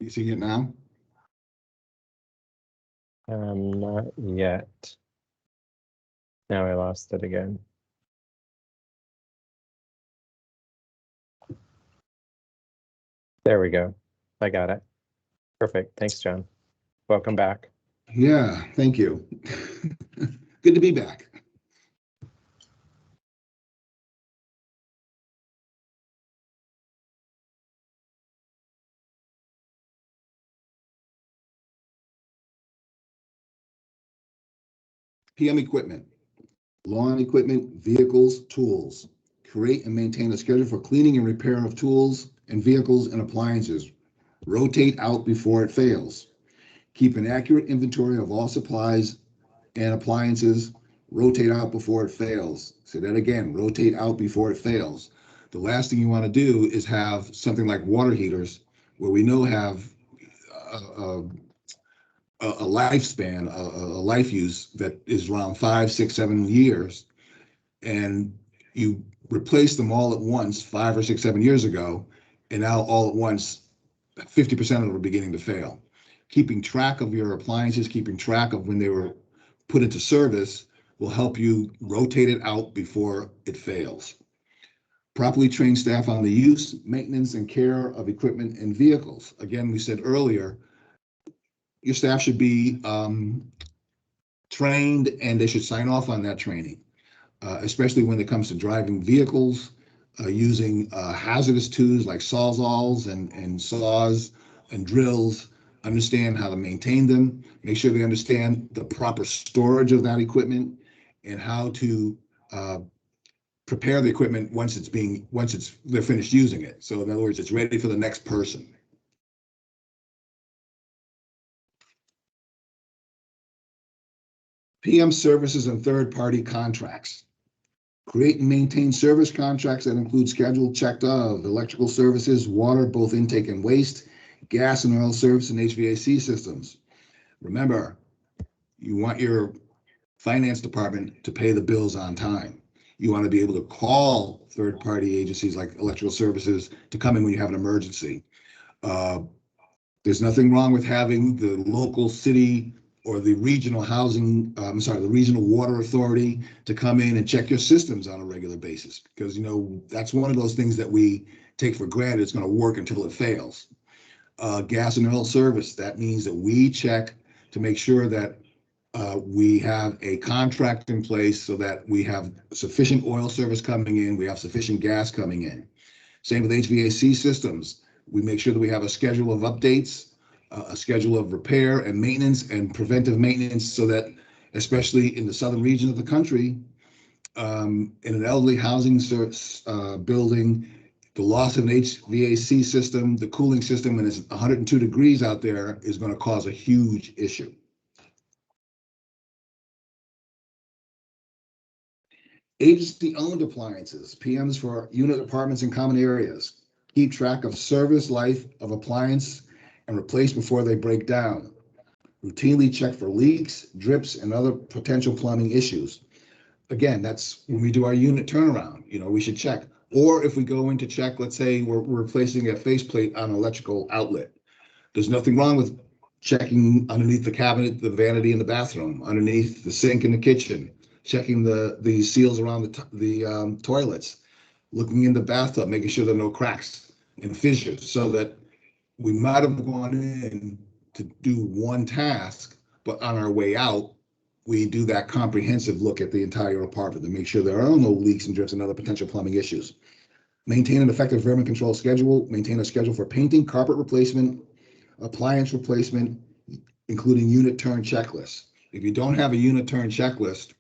Speaker 3: You see it now?
Speaker 2: Not yet. Now I lost it again. There we go. I got it. Perfect. Thanks, John. Welcome back.
Speaker 3: Yeah, thank you. Good to be back. PM equipment, lawn equipment, vehicles, tools. Create and maintain a schedule for cleaning and repair of tools and vehicles and appliances. Rotate out before it fails. Keep an accurate inventory of all supplies and appliances. Rotate out before it fails. Say that again, rotate out before it fails. The last thing you want to do is have something like water heaters where we know have a lifespan, a life use that is around 5, 6, 7 years, and you replace them all at once 5 or 6, 7 years ago, and now all at once 50% of them are beginning to fail. Keeping track of your appliances, keeping track of when they were put into service will help you rotate it out before it fails. Properly train staff on the use, maintenance, and care of equipment and vehicles. Again, we said earlier, your staff should be trained, and they should sign off on that training, especially when it comes to driving vehicles, using hazardous tools like sawzalls and saws and drills, understand how to maintain them, make sure they understand the proper storage of that equipment and how to prepare the equipment once they're finished using it. So in other words, it's ready for the next person. PM services and third-party contracts. Create and maintain service contracts that include scheduled checked of electrical services, water, both intake and waste, gas and oil service, and HVAC systems. Remember, you want your finance department to pay the bills on time. You want to be able to call third-party agencies like electrical services to come in when you have an emergency. There's nothing wrong with having the local city or the regional the regional water authority to come in and check your systems on a regular basis, because that's one of those things that we take for granted. It's going to work until it fails. Gas and oil service, that means that we check to make sure that we have a contract in place so that we have sufficient oil service coming in, we have sufficient gas coming in. Same with HVAC systems. We make sure that we have a schedule of updates, a schedule of repair and maintenance and preventive maintenance, so that, especially in the southern region of the country, in an elderly housing building, the loss of an HVAC system, the cooling system, when it's 102 degrees out there, is going to cause a huge issue. Agency-owned appliances, PMs for unit apartments and common areas. Keep track of service life of appliance and replace before they break down. Routinely check for leaks, drips, and other potential plumbing issues. Again, that's when we do our unit turnaround. We should check. Or if we go in to check, let's say we're replacing a faceplate on an electrical outlet. There's nothing wrong with checking underneath the cabinet, the vanity in the bathroom, underneath the sink in the kitchen, checking the seals around the toilets, looking in the bathtub, making sure there are no cracks and fissures, so that we might have gone in to do one task, but on our way out, we do that comprehensive look at the entire apartment to make sure there are no leaks and drifts and other potential plumbing issues. Maintain an effective vermin control schedule. Maintain a schedule for painting, carpet replacement, appliance replacement, including unit turn checklists. If you don't have a unit turn checklist,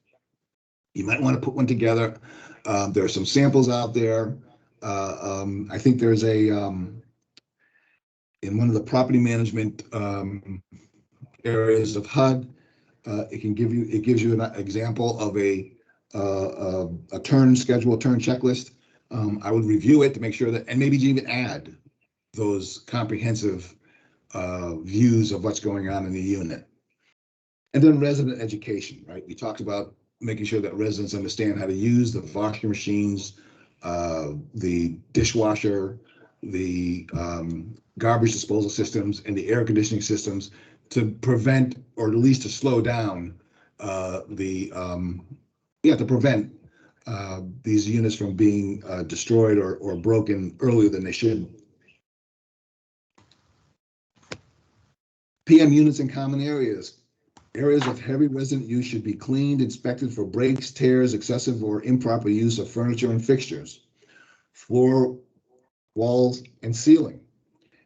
Speaker 3: you might want to put one together. There are some samples out there. I think there's in one of the property management areas of HUD, it gives you an example of a turn schedule, a turn checklist. I would review it to make sure that, and maybe even add those comprehensive views of what's going on in the unit. And then resident education, right? We talked about making sure that residents understand how to use the washing machines, the dishwasher, the garbage disposal systems, and the air conditioning systems, to prevent, or at least to slow down to prevent these units from being destroyed or broken earlier than they should. PM units in common areas. Areas of heavy resident use should be cleaned, inspected for breaks, tears, excessive or improper use of furniture and fixtures. Floor, walls, and ceiling.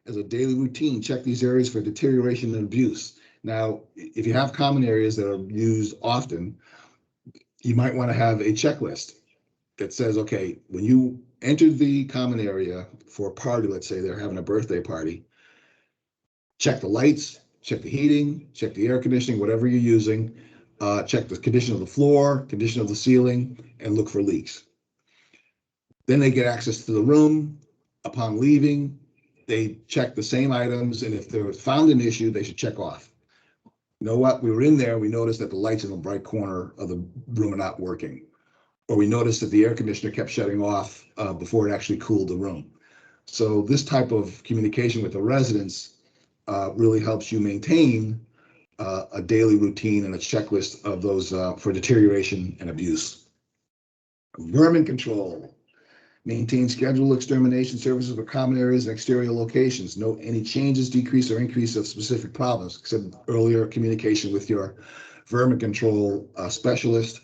Speaker 3: As a daily routine, check these areas for deterioration and abuse. Now, if you have common areas that are used often, you might want to have a checklist that says, okay, when you entered the common area for a party, let's say they're having a birthday party, check the lights, check the heating, check the air conditioning, whatever you're using, check the condition of the floor, condition of the ceiling, and look for leaks. Then they get access to the room. Upon leaving, they check the same items, and if they're found an issue, they should check off. You know what? We were in there, we noticed that the lights in the bright corner of the room are not working. Or we noticed that the air conditioner kept shutting off before it actually cooled the room. So this type of communication with the residents really helps you maintain a daily routine and a checklist of those for deterioration and abuse. Vermin control. Maintain schedule extermination services for common areas and exterior locations. Note any changes, decrease, or increase of specific problems, except earlier communication with your vermin control specialist,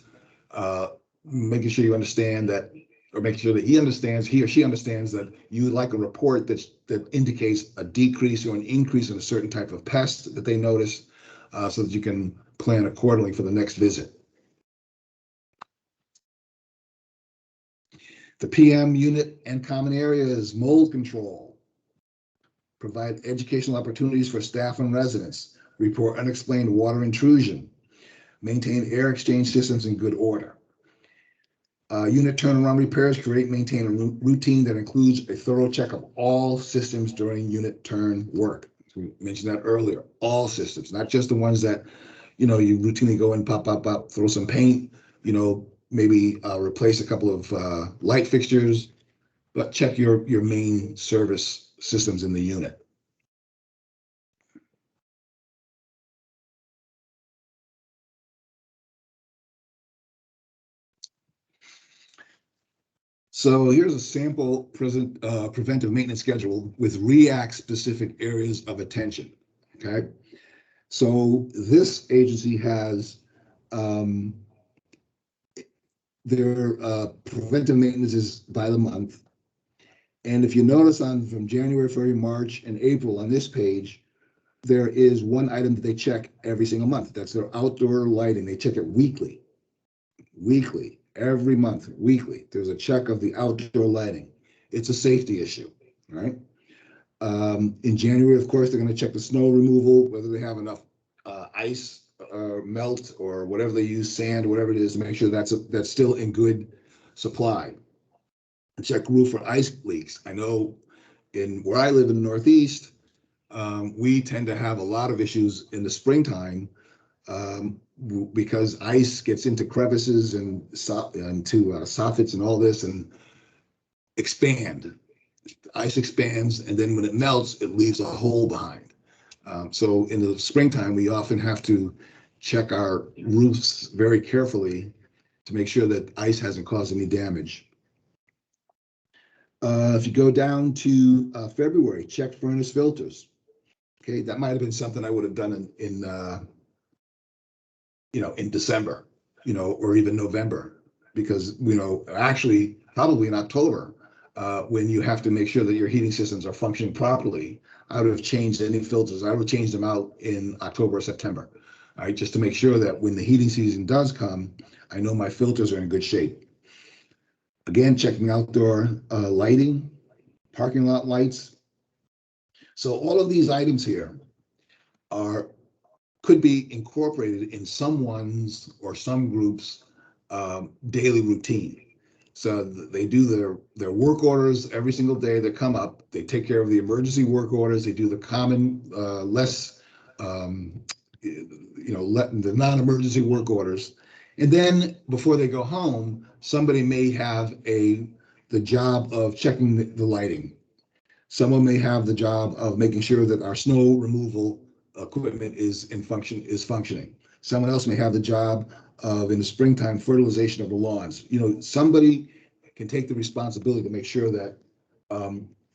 Speaker 3: making sure you understand that, or making sure that he or she understands that you would like a report that indicates a decrease or an increase in a certain type of pest that they notice, so that you can plan accordingly for the next visit. The PM unit and common areas, mold control. Provide educational opportunities for staff and residents. Report unexplained water intrusion. Maintain air exchange systems in good order. Unit turnaround repairs, create, maintain a routine that includes a thorough check of all systems during unit turn work. So we mentioned that earlier, all systems, not just the ones that, you routinely go in, pop, throw some paint, maybe replace a couple of light fixtures, but check your main service systems in the unit. So here's a sample preventive maintenance schedule with REACT-specific areas of attention, okay? So this agency has their preventive maintenance is by the month. And if you notice from January, February, March, and April on this page, there is one item that they check every single month. That's their outdoor lighting. They check it weekly, every month, weekly. There's a check of the outdoor lighting. It's a safety issue, right? In January, of course, they're going to check the snow removal, whether they have enough ice melt or whatever they use, sand, whatever it is, to make sure that's still in good supply. Check roof for ice leaks. I know where I live in the Northeast, we tend to have a lot of issues in the springtime because ice gets into crevices and into soffits and all this and expand. Ice expands, and then when it melts, it leaves a hole behind. So in the springtime, we often have to check our roofs very carefully to make sure that ice hasn't caused any damage. If you go down to February, check furnace filters. Okay, that might have been something I would have done in December, or even November, because actually probably in October, when you have to make sure that your heating systems are functioning properly, I would have changed any filters. I would have changed them out in October or September, all right, just to make sure that when the heating season does come, I know my filters are in good shape. Again, checking outdoor lighting, parking lot lights. So all of these items here could be incorporated in someone's or some group's daily routine. So they do their work orders every single day that come up. They take care of the emergency work orders. They do the common, the non-emergency work orders. And then before they go home, somebody may have the job of checking the lighting. Someone may have the job of making sure that our snow removal equipment is functioning. Someone else may have the job of, in the springtime, fertilization of the lawns. Somebody can take the responsibility to make sure that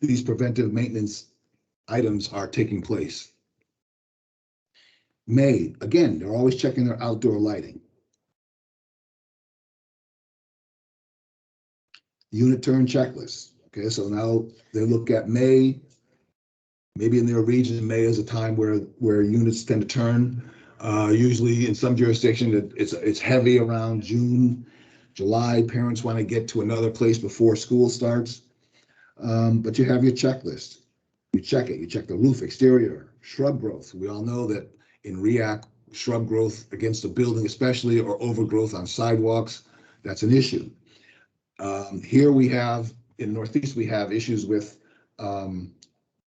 Speaker 3: these preventive maintenance items are taking place. May, again, they're always checking their outdoor lighting. Unit turn checklist. Okay, so now they look at May. Maybe in their region, May is a time where units tend to turn. Usually in some jurisdiction, it's heavy around June, July. Parents want to get to another place before school starts. But you have your checklist. You check it. You check the roof, exterior, shrub growth. We all know that in REACT, shrub growth against a building especially, or overgrowth on sidewalks, that's an issue. Here we have, in the Northeast, we have issues with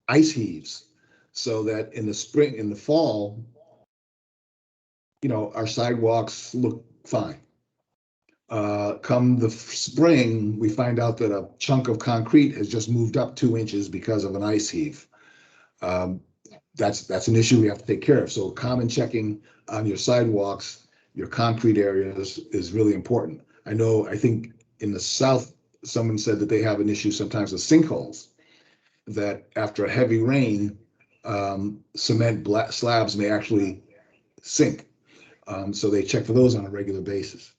Speaker 3: ice heaves, so that in the fall, our sidewalks look fine. Come the spring, we find out that a chunk of concrete has just moved up 2 inches because of an ice heave. That's an issue we have to take care of. So common checking on your sidewalks, your concrete areas is really important. I think in the south someone said that they have an issue sometimes with sinkholes, that after a heavy rain, cement slabs may actually sink. So they check for those on a regular basis.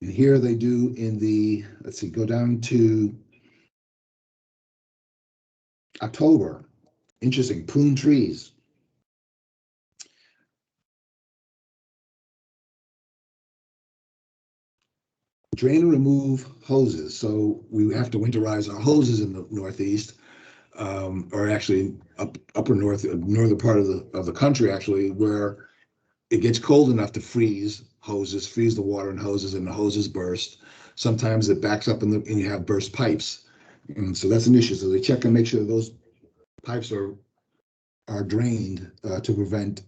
Speaker 3: And here they do in the, let's see, go down to October. Interesting, prune trees. Drain and remove hoses. So we have to winterize our hoses in the Northeast, or actually upper northern part of the country, actually, where it gets cold enough to freeze hoses, freeze the water in hoses, and the hoses burst. Sometimes it backs up and you have burst pipes. And so that's an issue. So they check and make sure those pipes are drained to prevent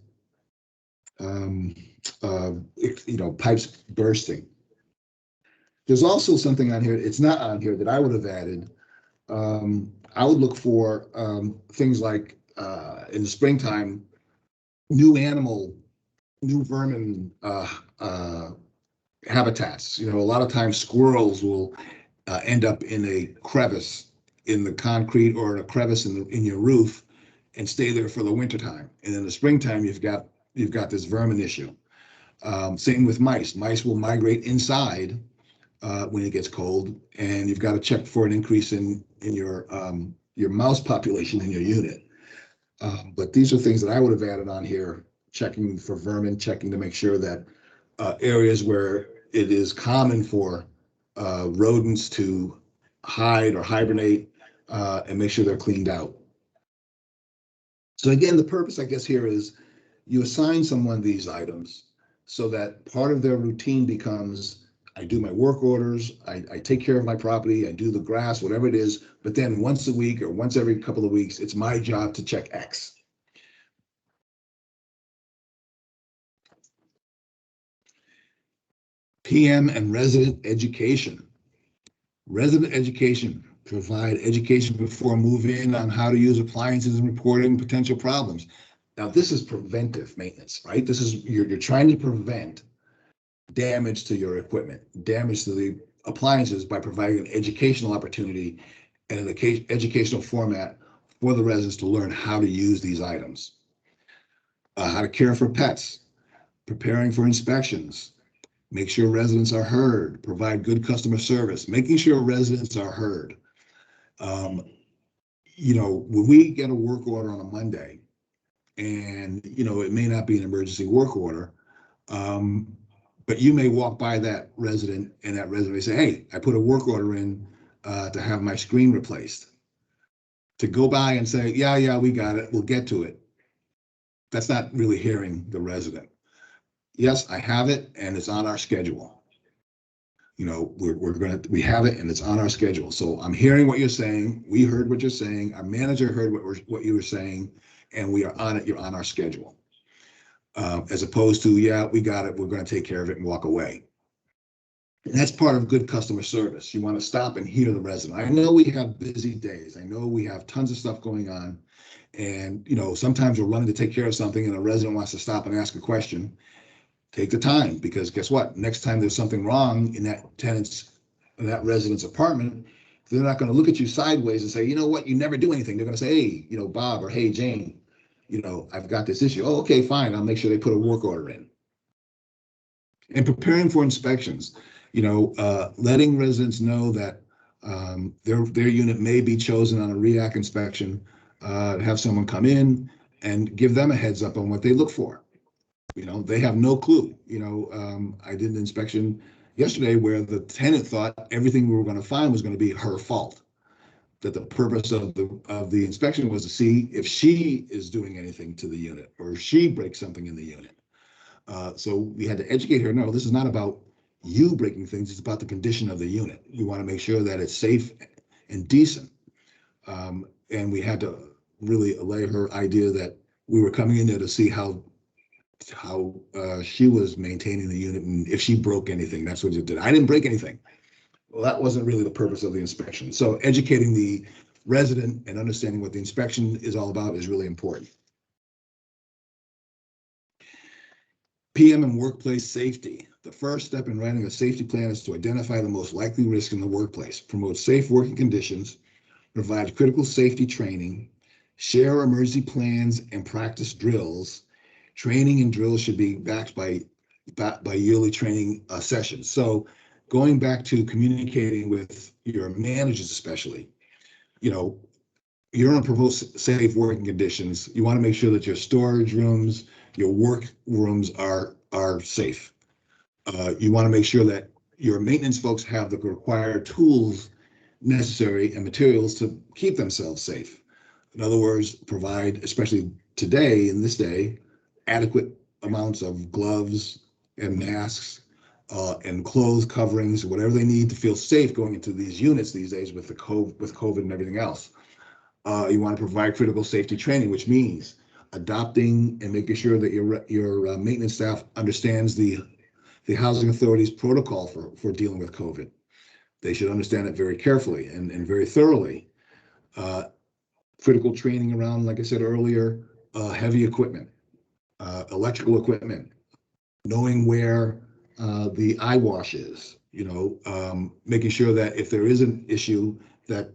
Speaker 3: pipes bursting. There's also something on here, it's not on here, that I would have added. I would look for things like in the springtime, new vermin habitats. A lot of times squirrels will end up in a crevice in the concrete or in a crevice in your roof and stay there for the wintertime. And in the springtime, you've got this vermin issue. Same with mice. Mice will migrate inside when it gets cold, and you've got to check for an increase in your mouse population in your unit. But these are things that I would have added on here, checking for vermin, checking to make sure that areas where it is common for rodents to hide or hibernate, and make sure they're cleaned out. So again, the purpose, I guess, here is you assign someone these items so that part of their routine becomes, I do my work orders, I take care of my property, I do the grass, whatever it is, but then once a week or once every couple of weeks, it's my job to check X. PM and resident education. Resident education, provide education before move-in on how to use appliances and reporting potential problems. Now, this is preventive maintenance, right? This is, you're trying to prevent damage to your equipment, damage to the appliances by providing an educational opportunity and an educational format for the residents to learn how to use these items. How to care for pets, preparing for inspections, make sure residents are heard, provide good customer service, making sure residents are heard. When we get a work order on a Monday, and it may not be an emergency work order, but you may walk by that resident and that resident may say, hey, I put a work order in to have my screen replaced. To go by and say, yeah, we got it, we'll get to it. That's not really hearing the resident. Yes, I have it and it's on our schedule. We have it and it's on our schedule. So I'm hearing what you're saying. We heard what you're saying. Our manager heard what you were saying, and we are on it. You're on our schedule. As opposed to, yeah, we got it, we're going to take care of it and walk away. And that's part of good customer service. You want to stop and hear the resident. I know we have busy days. I know we have tons of stuff going on. And, sometimes we're running to take care of something and a resident wants to stop and ask a question. Take the time, because guess what? Next time there's something wrong in that resident's apartment, they're not going to look at you sideways and say, you know what, you never do anything. They're going to say, hey, Bob, or hey, Jane, I've got this issue. Oh, okay, fine. I'll make sure they put a work order in. And preparing for inspections, letting residents know that their unit may be chosen on a REAC inspection, have someone come in and give them a heads up on what they look for. They have no clue. I did an inspection yesterday where the tenant thought everything we were going to find was going to be her fault. That the purpose of the inspection was to see if she is doing anything to the unit or if she breaks something in the unit. So we had to educate her. No, this is not about you breaking things. It's about the condition of the unit. We want to make sure that it's safe and decent. And we had to really allay her idea that we were coming in there to see how she was maintaining the unit, and if she broke anything, that's what it did. I didn't break anything. Well, that wasn't really the purpose of the inspection. So educating the resident and understanding what the inspection is all about is really important. PM and workplace safety. The first step in writing a safety plan is to identify the most likely risk in the workplace, promote safe working conditions, provide critical safety training, share emergency plans and practice drills. Training and drills should be backed by yearly training sessions. So going back to communicating with your managers, especially, you know, you're going to promote safe working conditions. You want to make sure that your storage rooms, your work rooms are safe. You want to make sure that your maintenance folks have the required tools necessary and materials to keep themselves safe. In other words, provide, especially today, in this day, adequate amounts of gloves and masks and clothes coverings, whatever they need to feel safe going into these units these days with COVID and everything else. You want to provide critical safety training, which means adopting and making sure that your maintenance staff understands the housing authority's protocol for dealing with COVID. They should understand it very carefully and very thoroughly. Critical training around, like I said earlier, heavy equipment, electrical equipment, knowing where the eye wash is, making sure that if there is an issue, that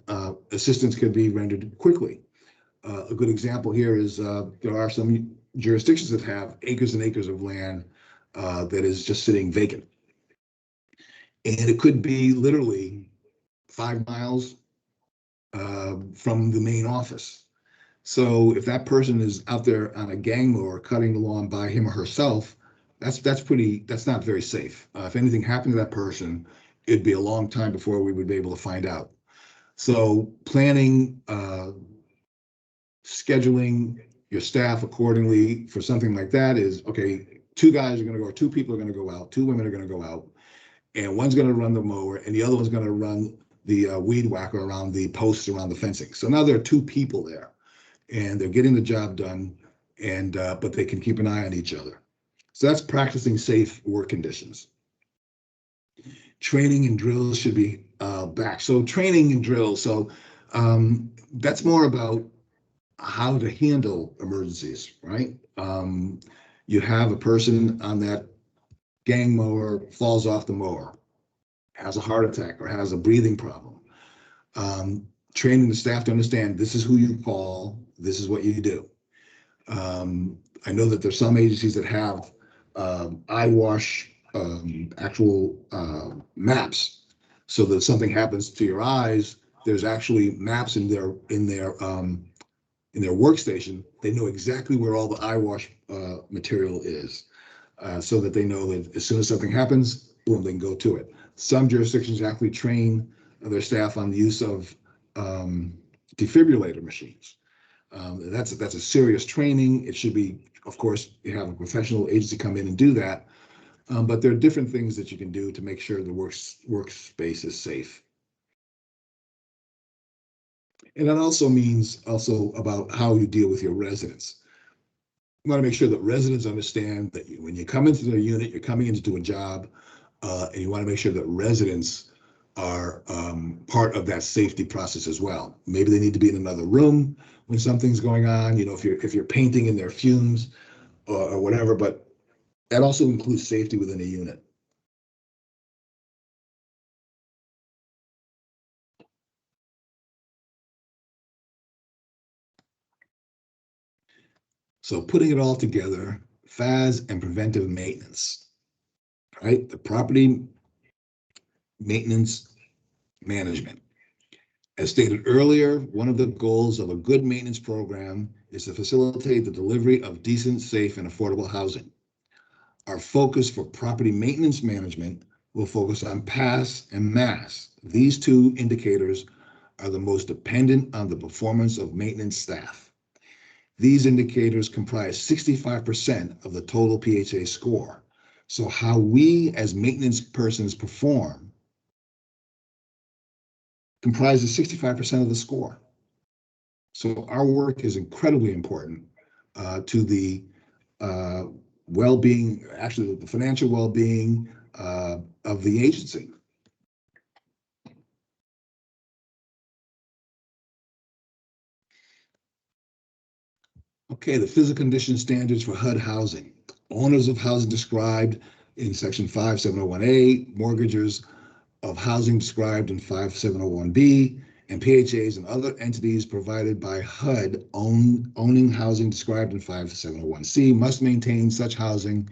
Speaker 3: assistance can be rendered quickly. A good example here is there are some jurisdictions that have acres and acres of land that is just sitting vacant. And it could be literally 5 miles from the main office. So if that person is out there on a gang mower cutting the lawn by him or herself, that's not very safe. If anything happened to that person, it'd be a long time before we would be able to find out. So planning, scheduling your staff accordingly for something like that is, okay, 2 guys are going to go, 2 people are going to go out, 2 women are going to go out, and one's going to run the mower and the other one's going to run the weed whacker around the posts around the fencing. So now there are 2 people there and they're getting the job done, and but they can keep an eye on each other. So that's practicing safe work conditions. Training and drills should be back. So training and drills, so that's more about how to handle emergencies, right? You have a person on that gang mower, falls off the mower, has a heart attack or has a breathing problem. Training the staff to understand this is who you call, this is what you do. I know that there's some agencies that have eye wash actual maps, so that if something happens to your eyes, there's actually maps in their workstation. They know exactly where all the eye wash material is, so that they know that as soon as something happens, boom, they can go to it. Some jurisdictions actually train their staff on the use of defibrillator machines. That's a serious training. It should be, of course, you have a professional agency come in and do that. But there are different things that you can do to make sure the workspace is safe. And that also means about how you deal with your residents. You want to make sure that residents understand that when you come into their unit, you're coming in to do a job, and you want to make sure that residents are part of that safety process as well. Maybe they need to be in another room when something's going on, if you're painting in their fumes or whatever, but that also includes safety within a unit. So putting it all together, PHAs and preventive maintenance, right? The property maintenance management. As stated earlier, one of the goals of a good maintenance program is to facilitate the delivery of decent, safe, and affordable housing. Our focus for property maintenance management will focus on PAS and MAS. These 2 indicators are the most dependent on the performance of maintenance staff. These indicators comprise 65% of the total PHA score. So how we as maintenance persons perform comprises 65% of the score. So our work is incredibly important to the well-being, actually the financial well-being of the agency. Okay, the physical condition standards for HUD housing. owners of housing described in section 5701A, mortgagers of housing described in 5701B, and PHAs and other entities provided by HUD owning housing described in 5701C must maintain such housing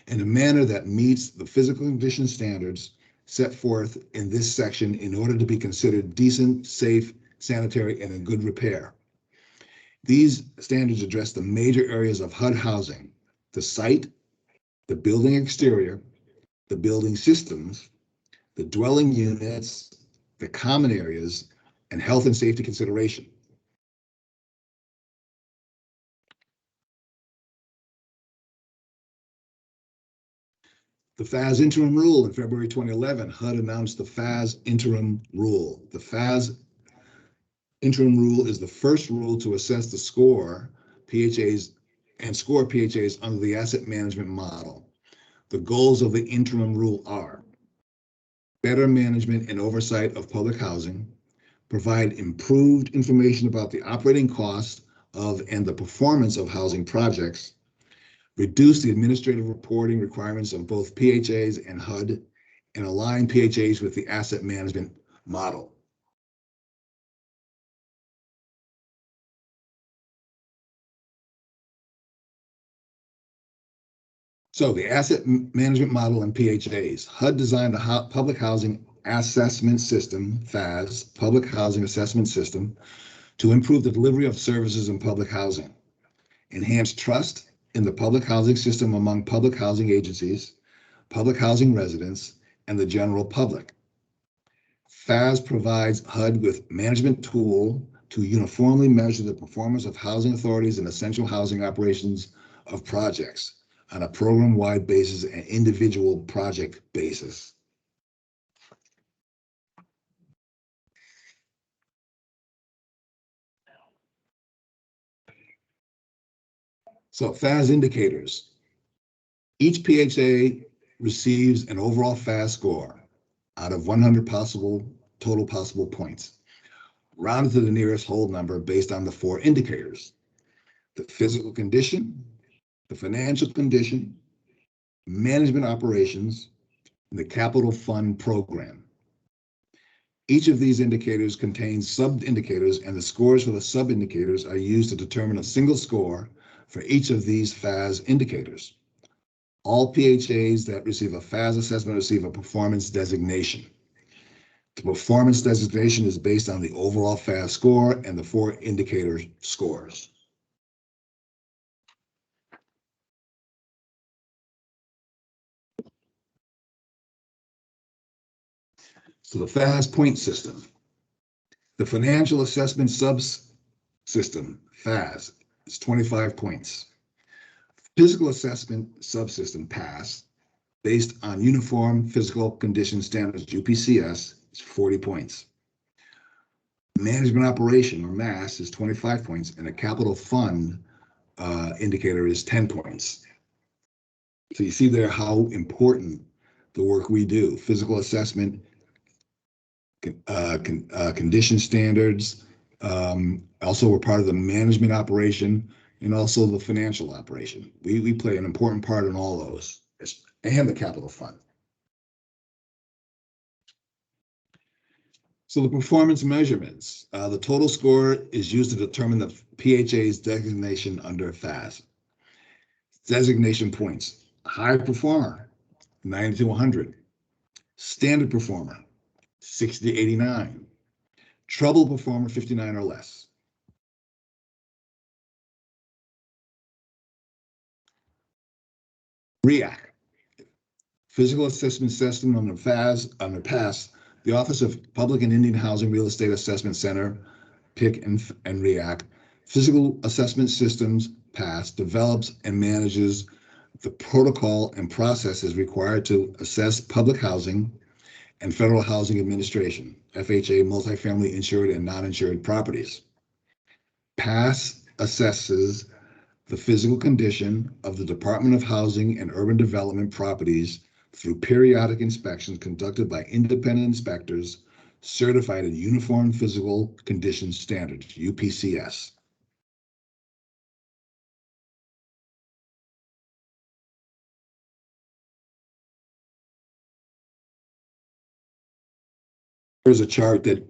Speaker 3: in a manner that meets the physical condition standards set forth in this section in order to be considered decent, safe, sanitary, and in good repair. These standards address the major areas of HUD housing: the site, the building exterior, the building systems, the dwelling units, the common areas, and health and safety consideration. The PHAs interim rule in February 2011, HUD announced the PHAs interim rule. The PHAs interim rule is the first rule to assess the score PHAs and score PHAs under the asset management model. The goals of the interim rule are better management and oversight of public housing, provide improved information about the operating costs of and the performance of housing projects, reduce the administrative reporting requirements of both PHAs and HUD, and align PHAs with the asset management model. So the asset management model and PHAs. HUD designed a public housing assessment system, PHAs, public housing assessment system, to improve the delivery of services in public housing, enhance trust in the public housing system among public housing agencies, public housing residents, and the general public. PHAs provides HUD with management tool to uniformly measure the performance of housing authorities and essential housing operations of projects on a program-wide basis and individual project basis. So PHAs indicators. Each PHA receives an overall PHAs score out of 100 total possible points, rounded to the nearest whole number based on the 4 indicators: the physical condition, the financial condition, management operations, and the capital fund program. Each of these indicators contains sub-indicators, and the scores for the sub-indicators are used to determine a single score for each of these PHAs indicators. All PHAs that receive a PHAs assessment receive a performance designation. The performance designation is based on the overall PHAs score and the 4 indicator scores. So the PHAs point system. The financial assessment subsystem, PHAs, is 25 points. Physical assessment subsystem, PAS, based on Uniform Physical Condition Standards, UPCS, is 40 points. Management operation, or MAS, is 25 points, and a capital fund indicator is 10 points. So you see there how important the work we do: physical assessment, condition standards. Also, we're part of the management operation and also the financial operation. We play an important part in all those, and the capital fund. So the performance measurements. The total score is used to determine the PHA's designation under PHAs. Designation points: high performer, 90 to 100. Standard performer, 60 to 89. Trouble performer, 59 or less. REACT, Physical Assessment System under PAS, the Office of Public and Indian Housing Real Estate Assessment Center, PIC and REACT, Physical Assessment Systems, PAS, develops and manages the protocol and processes required to assess public housing and Federal Housing Administration, FHA, multifamily insured and non-insured properties. PAS assesses the physical condition of the Department of Housing and Urban Development properties through periodic inspections conducted by independent inspectors certified in Uniform Physical Condition Standards, UPCS. Here's a chart that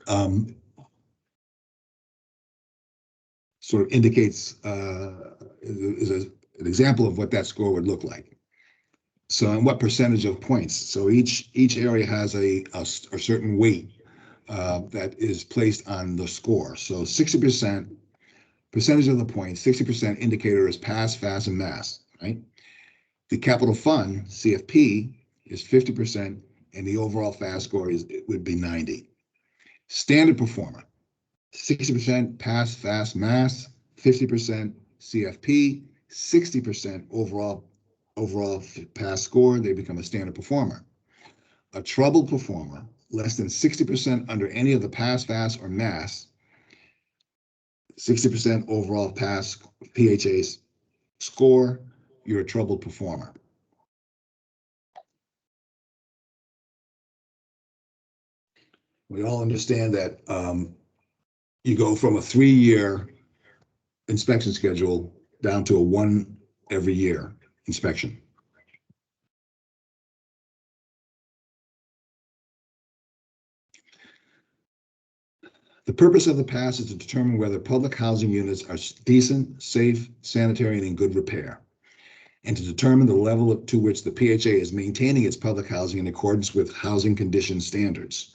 Speaker 3: sort of indicates an example of what that score would look like. So, and what percentage of points? So each area has a certain weight that is placed on the score. So 60% percentage of the points, 60% indicator is pass, fast, and mass, right? The capital fund, CFP, is 50%, and the overall fast score would be 90. Standard performer, 60% pass, fast, mass, 50% CFP, 60% overall pass score, they become a standard performer. A troubled performer, less than 60% under any of the pass, fast, or mass, 60% overall pass PHAs score, you're a troubled performer. We all understand that you go from a 3-year inspection schedule down to a 1 every year inspection. The purpose of the pass is to determine whether public housing units are decent, safe, sanitary, and in good repair, and to determine the level to which the PHA is maintaining its public housing in accordance with housing condition standards.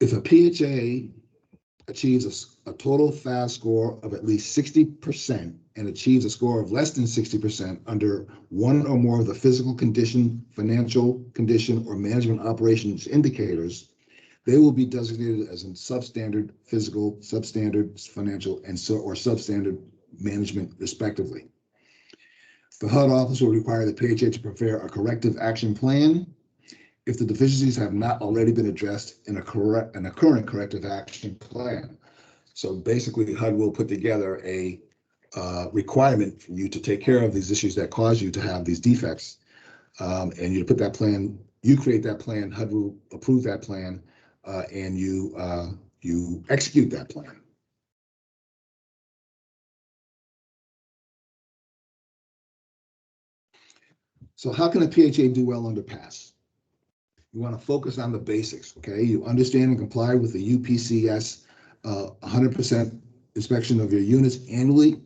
Speaker 3: If a PHA achieves a total FAS score of at least 60% and achieves a score of less than 60% under one or more of the physical condition, financial condition, or management operations indicators, they will be designated as a substandard physical, substandard financial, or substandard management, respectively. The HUD office will require the PHA to prepare a corrective action plan if the deficiencies have not already been addressed in a current corrective action plan. So basically, HUD will put together a requirement for you to take care of these issues that cause you to have these defects, and you put that plan. You create that plan. HUD will approve that plan, and you execute that plan. So how can a PHA do well under PASS? You want to focus on the basics, okay? You understand and comply with the UPCS 100% inspection of your units annually.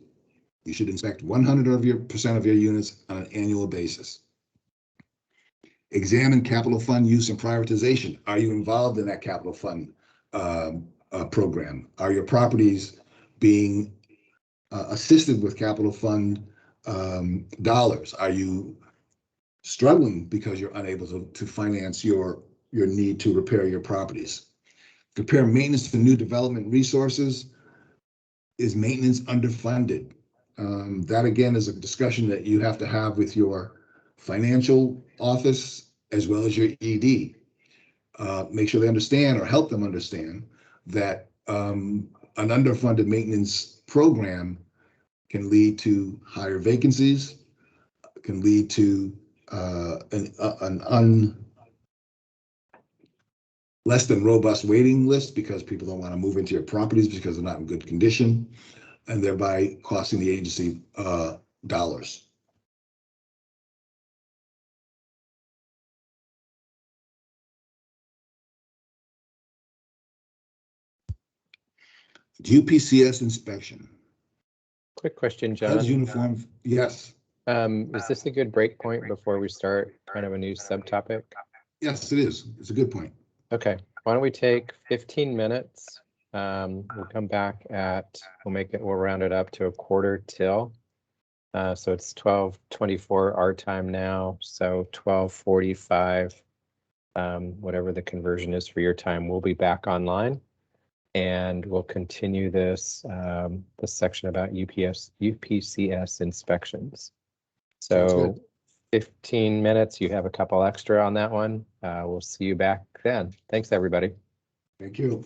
Speaker 3: You should inspect 100% of your units on an annual basis. Examine capital fund use and prioritization. Are you involved in that capital fund program? Are your properties being assisted with capital fund dollars? Are you struggling because you're unable to finance your need to repair your properties? Compare maintenance to new development resources. Is maintenance underfunded? That again is a discussion that you have to have with your financial office as well as your ED. Make sure they understand or help them understand that an underfunded maintenance program can lead to higher vacancies, can lead to less than robust waiting list because people don't want to move into your properties because they're not in good condition, and thereby costing the agency dollars. UPCS inspection.
Speaker 2: Quick question,
Speaker 3: HUD's
Speaker 2: John.
Speaker 3: uniform, yes.
Speaker 2: Is this a good break point before we start kind of a new subtopic?
Speaker 3: Yes, it is. It's a good point.
Speaker 2: Okay, why don't we take 15 minutes? We'll come back we'll round it up to a quarter till. So it's 12:24 our time now, so 12:45, whatever the conversion is for your time, we'll be back online. And we'll continue this section about UPCS inspections. So 15 minutes, you have a couple extra on that one. We'll see you back then. Thanks, everybody.
Speaker 3: Thank you.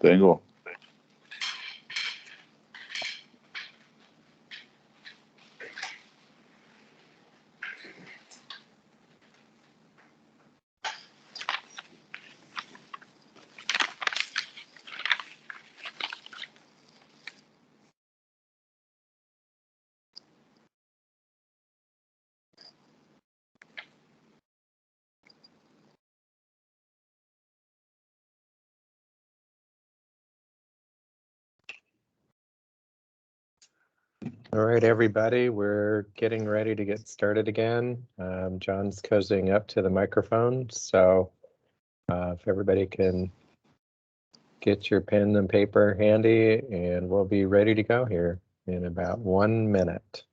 Speaker 5: Tengo.
Speaker 2: All right, everybody, we're getting ready to get started again. John's cozying up to the microphone, so if everybody can get your pen and paper handy, and we'll be ready to go here in about 1 minute.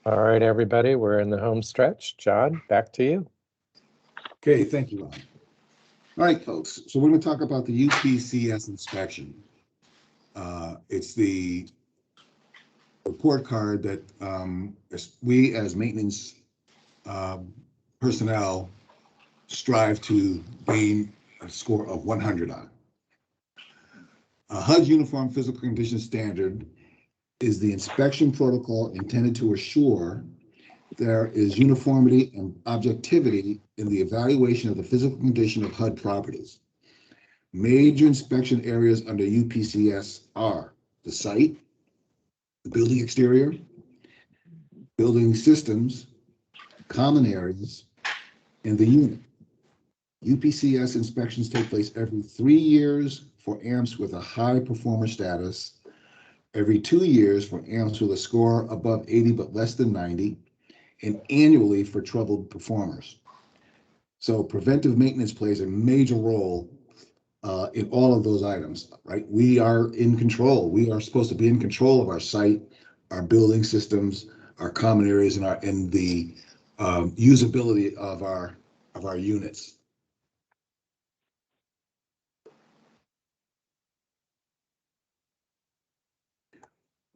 Speaker 2: All right, everybody, we're in the home stretch. John, back to you.
Speaker 3: Okay, thank you, Ron. All right, folks, so we're going to talk about the UPCS inspection. It's the report card that we as maintenance personnel strive to gain a score of 100 on. HUD's Uniform Physical Condition Standard is the inspection protocol intended to assure there is uniformity and objectivity in the evaluation of the physical condition of HUD properties. Major inspection areas under UPCS are the site, the building exterior, building systems, common areas, and the unit. UPCS inspections take place every 3 years for AMPS with a high performer status, every 2 years for AMPS with a score above 80 but less than 90, and annually for troubled performers. So preventive maintenance plays a major role in all of those items, right? We are in control. We are supposed to be in control of our site, our building systems, our common areas, and the usability of our units.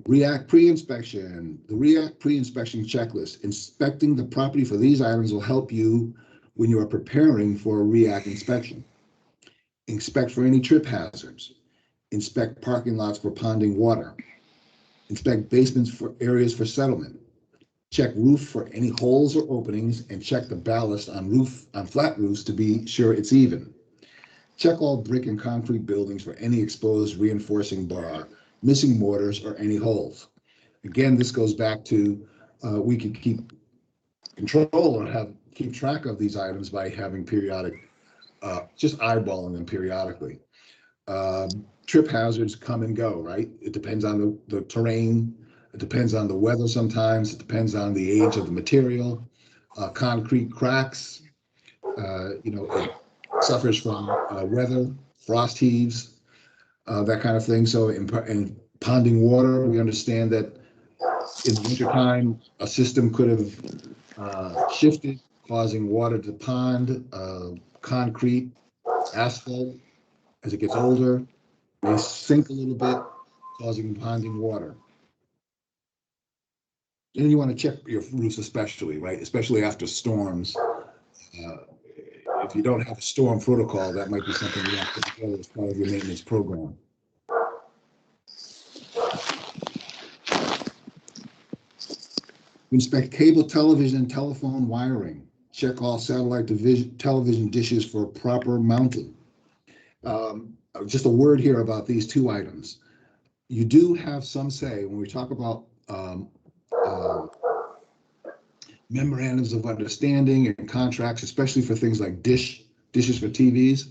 Speaker 3: REACT pre-inspection. The REACT pre-inspection checklist. Inspecting the property for these items will help you when you are preparing for a REACT inspection. Inspect for any trip hazards. Inspect parking lots for ponding water. Inspect basements for areas for settlement. Check roof for any holes or openings, and check the ballast on flat roofs to be sure it's even. Check all brick and concrete buildings for any exposed reinforcing bar, missing mortars, or any holes. Again, this goes back to we can keep control or keep track of these items by having periodic, just eyeballing them periodically. Trip hazards come and go, right? It depends on the terrain. It depends on the weather sometimes. It depends on the age of the material. Concrete cracks, it suffers from weather, frost heaves, that kind of thing. So in ponding water, we understand that in the wintertime, a system could have shifted, causing water to pond. Concrete, asphalt, as it gets older, may sink a little bit, causing ponding water. And you want to check your roofs especially, right? Especially after storms. If you don't have a storm protocol, that might be something you have to put together as part of your maintenance program. Inspect cable, television, and telephone wiring. Check all satellite television dishes for proper mounting. Just a word here about these two items. You do have some say when we talk about memorandums of understanding and contracts, especially for things like dishes for TVs.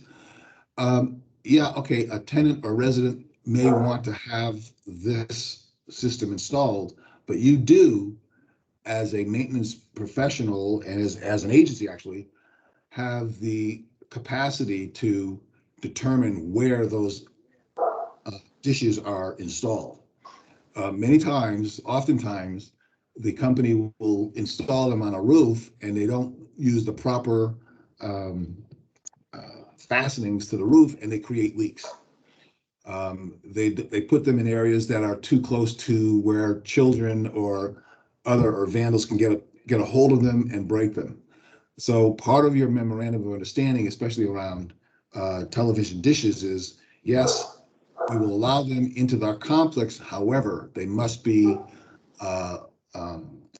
Speaker 3: Yeah, okay, a tenant or resident may want to have this system installed, but you do, as a maintenance professional and as an agency actually, have the capacity to determine where those dishes are installed. Oftentimes, the company will install them on a roof and they don't use the proper fastenings to the roof, and they create leaks. They put them in areas that are too close to where children or vandals can get a hold of them and break them. So part of your memorandum of understanding, especially around television dishes, is yes, we will allow them into the complex. However, they must be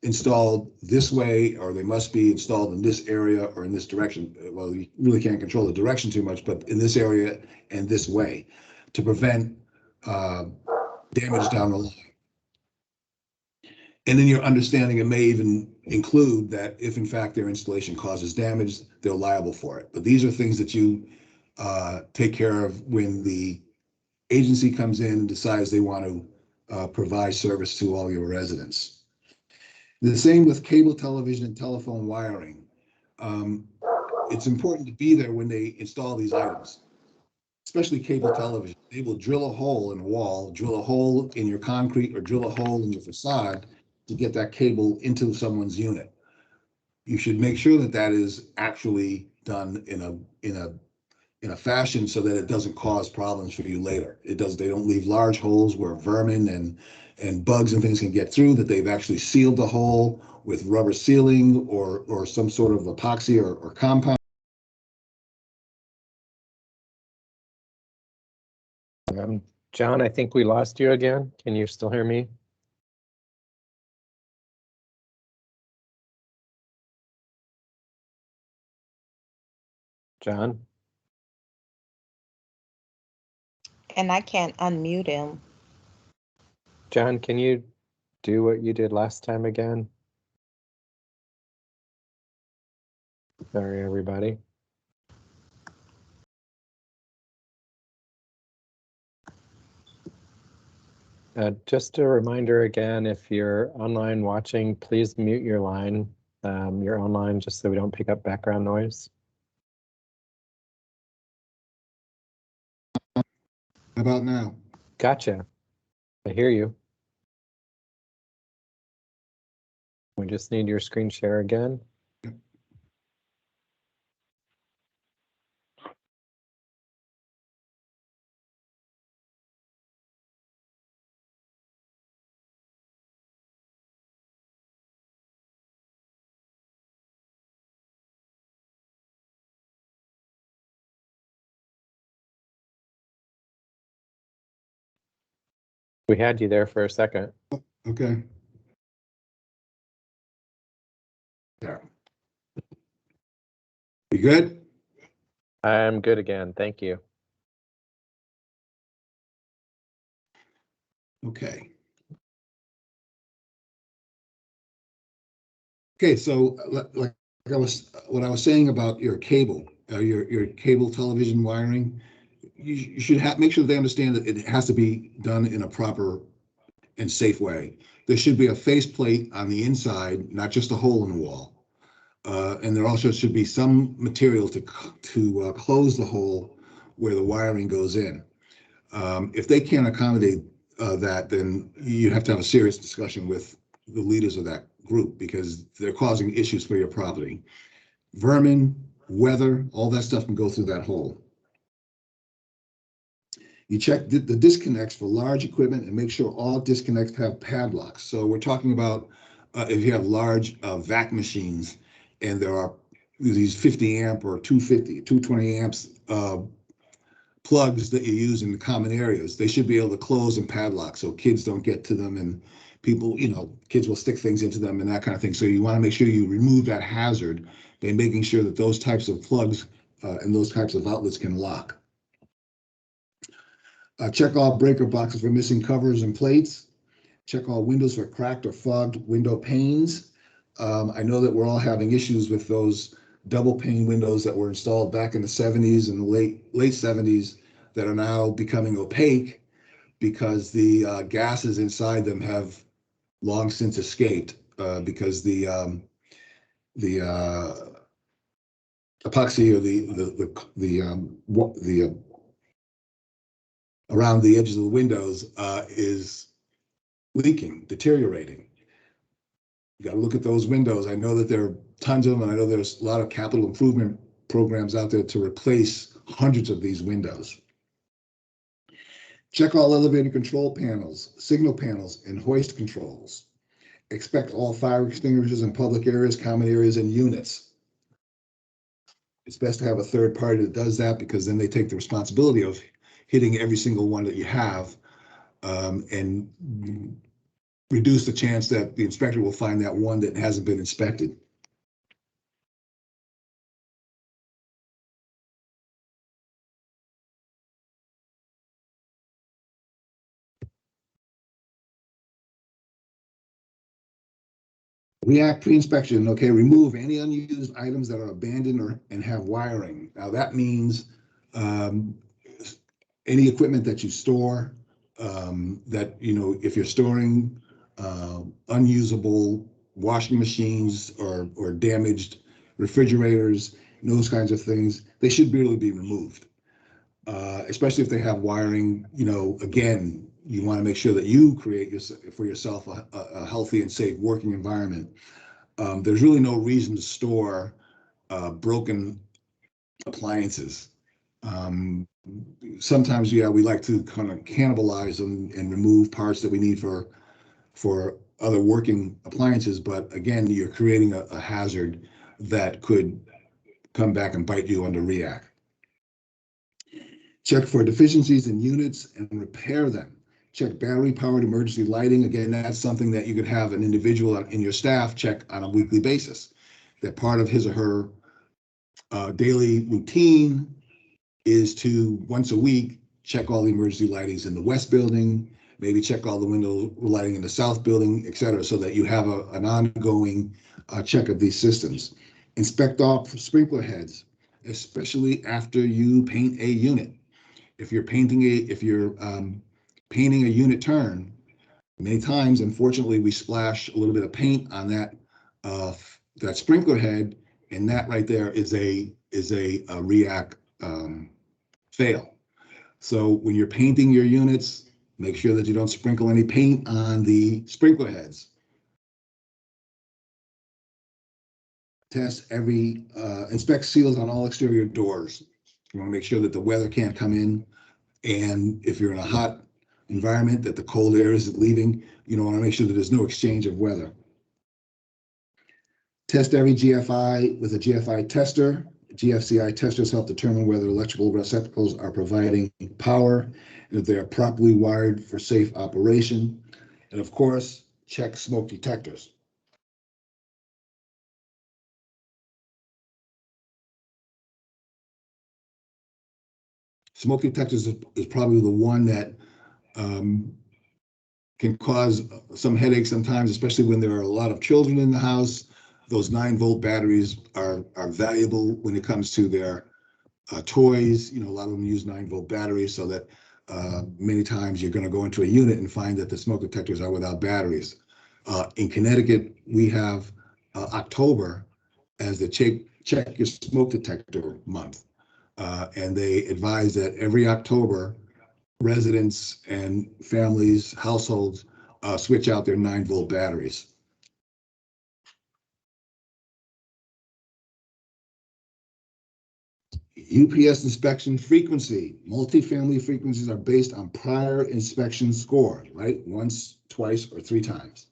Speaker 3: installed this way, or they must be installed in this area or in this direction. Well, you really can't control the direction too much, but in this area and this way to prevent damage down the line. And in your understanding, it may even include that if in fact their installation causes damage, they're liable for it. But these are things that you take care of when the agency comes in and decides they want to provide service to all your residents. The same with cable television and telephone wiring. It's important to be there when they install these items, especially cable television. They will drill a hole in a wall, drill a hole in your concrete, or drill a hole in your facade to get that cable into someone's unit. You should make sure that that is actually done in a fashion so that it doesn't cause problems for you later. They don't leave large holes where vermin and bugs and things can get through, that they've actually sealed the hole with rubber sealing or some sort of epoxy or compound.
Speaker 2: John, I think we lost you again. Can you still hear me? John?
Speaker 4: And I can't unmute him.
Speaker 2: John, can you do what you did last time again? Sorry, everybody. Just a reminder again, if you're online watching, please mute your line. You're online just so we don't pick up background noise.
Speaker 3: How about now?
Speaker 2: Gotcha. I hear you. We just need your screen share again. We had you there for a second.
Speaker 3: Okay. There. You good?
Speaker 2: I'm good again. Thank you.
Speaker 3: Okay. Okay, so like what I was saying about your cable, your cable television wiring, you should make sure they understand that it has to be done in a proper and safe way. There should be a faceplate on the inside, not just a hole in the wall. And there also should be some material to close the hole where the wiring goes in. If they can't accommodate that, then you have to have a serious discussion with the leaders of that group because they're causing issues for your property. Vermin, weather, all that stuff can go through that hole. You check the disconnects for large equipment and make sure all disconnects have padlocks. So we're talking about if you have large vac machines and there are these 50 amp or 220 amps plugs that you use in the common areas, they should be able to close and padlock so kids don't get to them and people, kids will stick things into them and that kind of thing. So you want to make sure you remove that hazard by making sure that those types of plugs and those types of outlets can lock. Check all breaker boxes for missing covers and plates. Check all windows for cracked or fogged window panes. I know that we're all having issues with those double pane windows that were installed back in the 70s and the late 70s that are now becoming opaque because the gases inside them have long since escaped because the epoxy or the around the edges of the windows is leaking, deteriorating. You got to look at those windows. I know that there are tons of them, and I know there's a lot of capital improvement programs out there to replace hundreds of these windows. Check all elevator control panels, signal panels, and hoist controls. Expect all fire extinguishers in public areas, common areas, and units. It's best to have a third party that does that because then they take the responsibility of hitting every single one that you have and reduce the chance that the inspector will find that one that hasn't been inspected. React pre-inspection, okay, remove any unused items that are abandoned and have wiring. Now that means any equipment that you store that, if you're storing unusable washing machines or damaged refrigerators, those kinds of things, they should really be removed. Especially if they have wiring, again, you want to make sure that you create for yourself a healthy and safe working environment. There's really no reason to store broken appliances. Sometimes, yeah, we like to kind of cannibalize them and remove parts that we need for other working appliances, but again, you're creating a hazard that could come back and bite you under REAC. Check for deficiencies in units and repair them. Check battery-powered emergency lighting. Again, that's something that you could have an individual in your staff check on a weekly basis. That part of his or her daily routine is to, once a week, check all the emergency lightings in the west building, maybe check all the window lighting in the south building, et cetera, so that you have an ongoing check of these systems. Inspect all sprinkler heads, especially after you paint a unit. If you're painting a unit turn, many times, unfortunately, we splash a little bit of paint on that sprinkler head, and that right there is a REAC fail. So when you're painting your units, make sure that you don't sprinkle any paint on the sprinkler heads. Inspect seals on all exterior doors. You want to make sure that the weather can't come in, and if you're in a hot environment, that the cold air isn't leaving. You want to make sure that there's no exchange of weather. Test every GFI with a GFI tester. GFCI testers help determine whether electrical receptacles are providing power and if they are properly wired for safe operation. And of course, check smoke detectors. Smoke detectors is probably the one that can cause some headaches sometimes, especially when there are a lot of children in the house. Those 9-volt batteries are valuable when it comes to their toys. A lot of them use 9-volt batteries, so that many times you're going to go into a unit and find that the smoke detectors are without batteries. In Connecticut, we have October as the check your smoke detector month. And they advise that every October, residents and families, households switch out their 9-volt batteries. UPS inspection frequency. Multifamily frequencies are based on prior inspection score, right? Once, twice, or 3 times.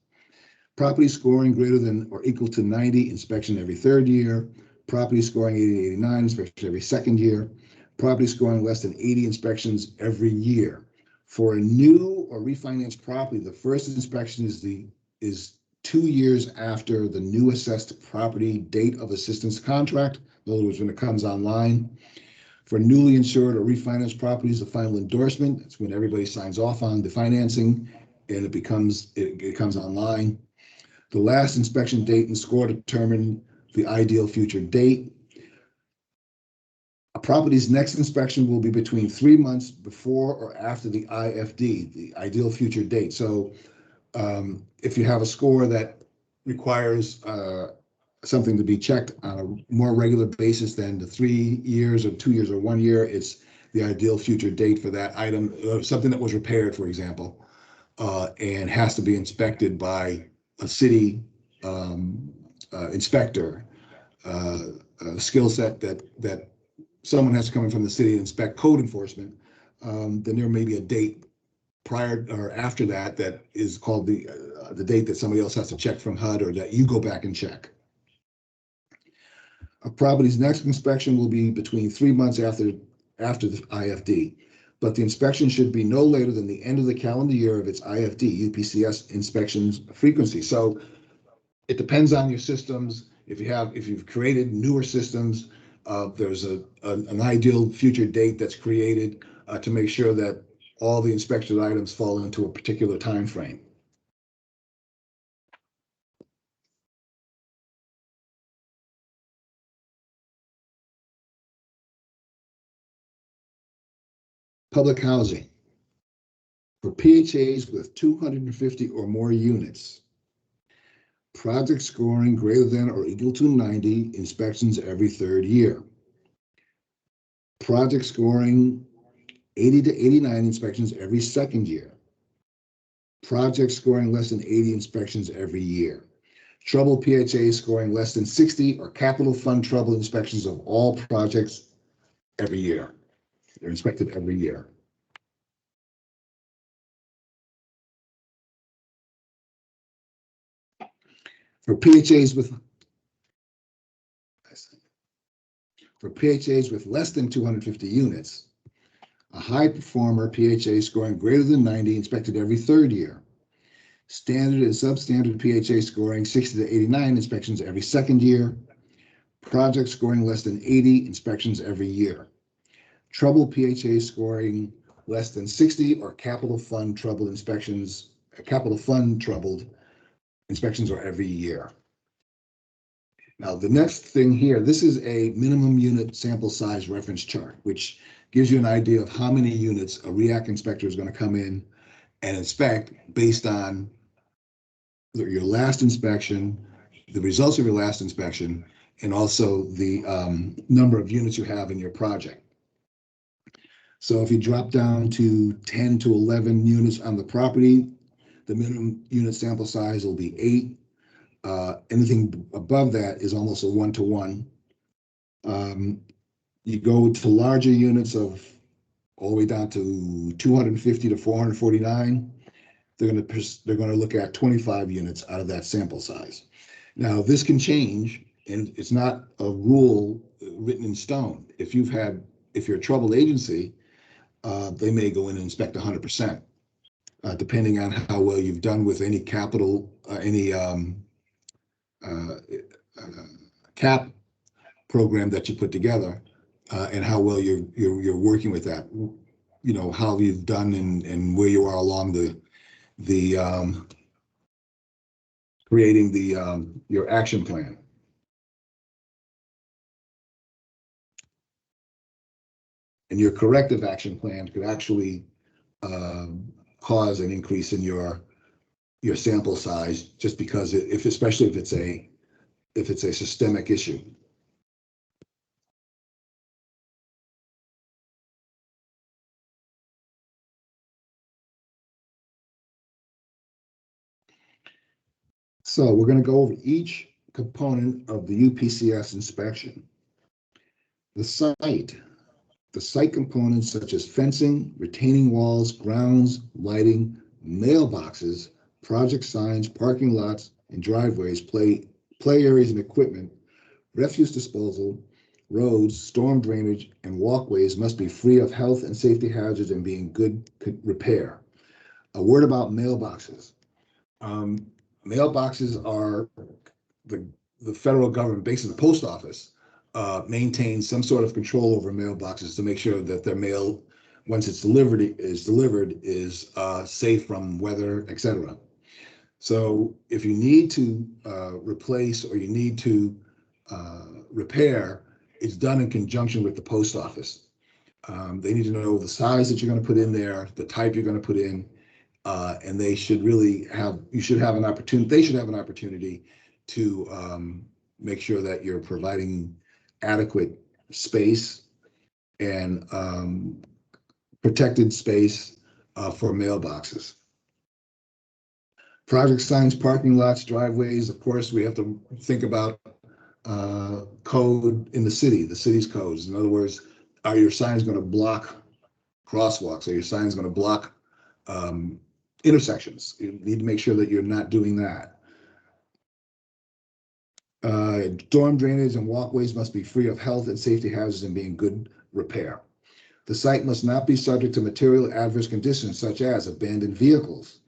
Speaker 3: Property scoring greater than or equal to 90, inspection every 3rd year. Property scoring 80 to 89, inspection every 2nd year. Property scoring less than 80, inspections every year. For a new or refinanced property, the first inspection is 2 years after the new assessed property date of assistance contract. In other words, when it comes online. For newly insured or refinanced properties, the final endorsement, that's when everybody signs off on the financing and it comes online. The last inspection date and score determine the ideal future date. A property's next inspection will be between 3 months before or after the IFD, the ideal future date. So if you have a score that requires something to be checked on a more regular basis than the 3 years or 2 years or 1 year, it's the ideal future date for that item, something that was repaired, for example, and has to be inspected by a city inspector, a skill set that someone has to come in from the city and inspect code enforcement. Then there may be a date prior or after that is called the date that somebody else has to check from HUD or that you go back and check. A property's next inspection will be between 3 months after the IFD, but the inspection should be no later than the end of the calendar year of its IFD, UPCS inspections frequency. So it depends on your systems. If you've created newer systems, there's an ideal future date that's created to make sure that all the inspection items fall into a particular time frame. Public housing. For PHAs with 250 or more units, project scoring greater than or equal to 90, inspections every 3rd year. Project scoring 80 to 89, inspections every 2nd year. Projects scoring less than 80 inspections every year. Trouble PHA scoring less than 60 or capital fund trouble inspections of all projects every year. They're inspected every year. For PHAs with less than 250 units, a high performer PHA scoring greater than 90 inspected every third year. Standard and substandard PHA scoring 60 to 89 inspections every second year. Project scoring less than 80 inspections every year. Trouble PHA scoring less than 60 or capital fund troubled inspections are every year. Now, the next thing here, this is a minimum unit sample size reference chart, which gives you an idea of how many units a REAC inspector is going to come in and inspect based on your last inspection, the results of your last inspection, and also the number of units you have in your project. So if you drop down to 10 to 11 units on the property, the minimum unit sample size will be 8. Anything above that is almost a 1-to-1. You go to larger units of all the way down to 250 to 449. They're going to look at 25 units out of that sample size. Now this can change, and it's not a rule written in stone. If you're a troubled agency, they may go in and inspect 100%, depending on how well you've done with any capital, cap program that you put together, and how well you're working with that. You know how you've done and where you are along the creating your action plan. And your corrective action plan could actually cause an increase in your sample size, just because especially if it's a systemic issue. So we're going to go over each component of the UPCS inspection. The site components such as fencing, retaining walls, grounds, lighting, mailboxes, project signs, parking lots, and driveways, play areas and equipment, refuse disposal, roads, storm drainage, and walkways must be free of health and safety hazards and be in good repair. A word about mailboxes. Mailboxes are the federal government, basically the post office, maintains some sort of control over mailboxes to make sure that their mail, once it's delivered, is safe from weather, etc. So if you need to replace or you need to repair, it's done in conjunction with the post office. They need to know the size that you're going to put in there, the type you're going to put in, and they should really they should have an opportunity to make sure that you're providing adequate space and protected space for mailboxes. Project signs, parking lots, driveways. Of course, we have to think about code in the city's codes. In other words, are your signs going to block crosswalks? Are your signs going to block intersections? You need to make sure that you're not doing that. Storm drainage and walkways must be free of health and safety hazards and be in good repair. The site must not be subject to material adverse conditions such as abandoned vehicles,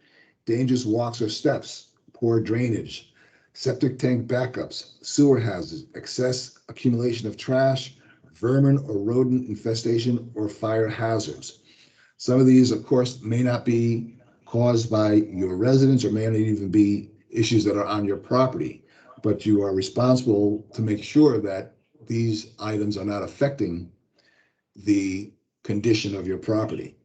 Speaker 3: dangerous walks or steps, poor drainage, septic tank backups, sewer hazards, excess accumulation of trash, vermin or rodent infestation, or fire hazards. Some of these, of course, may not be caused by your residents or may not even be issues that are on your property, but you are responsible to make sure that these items are not affecting the condition of your property.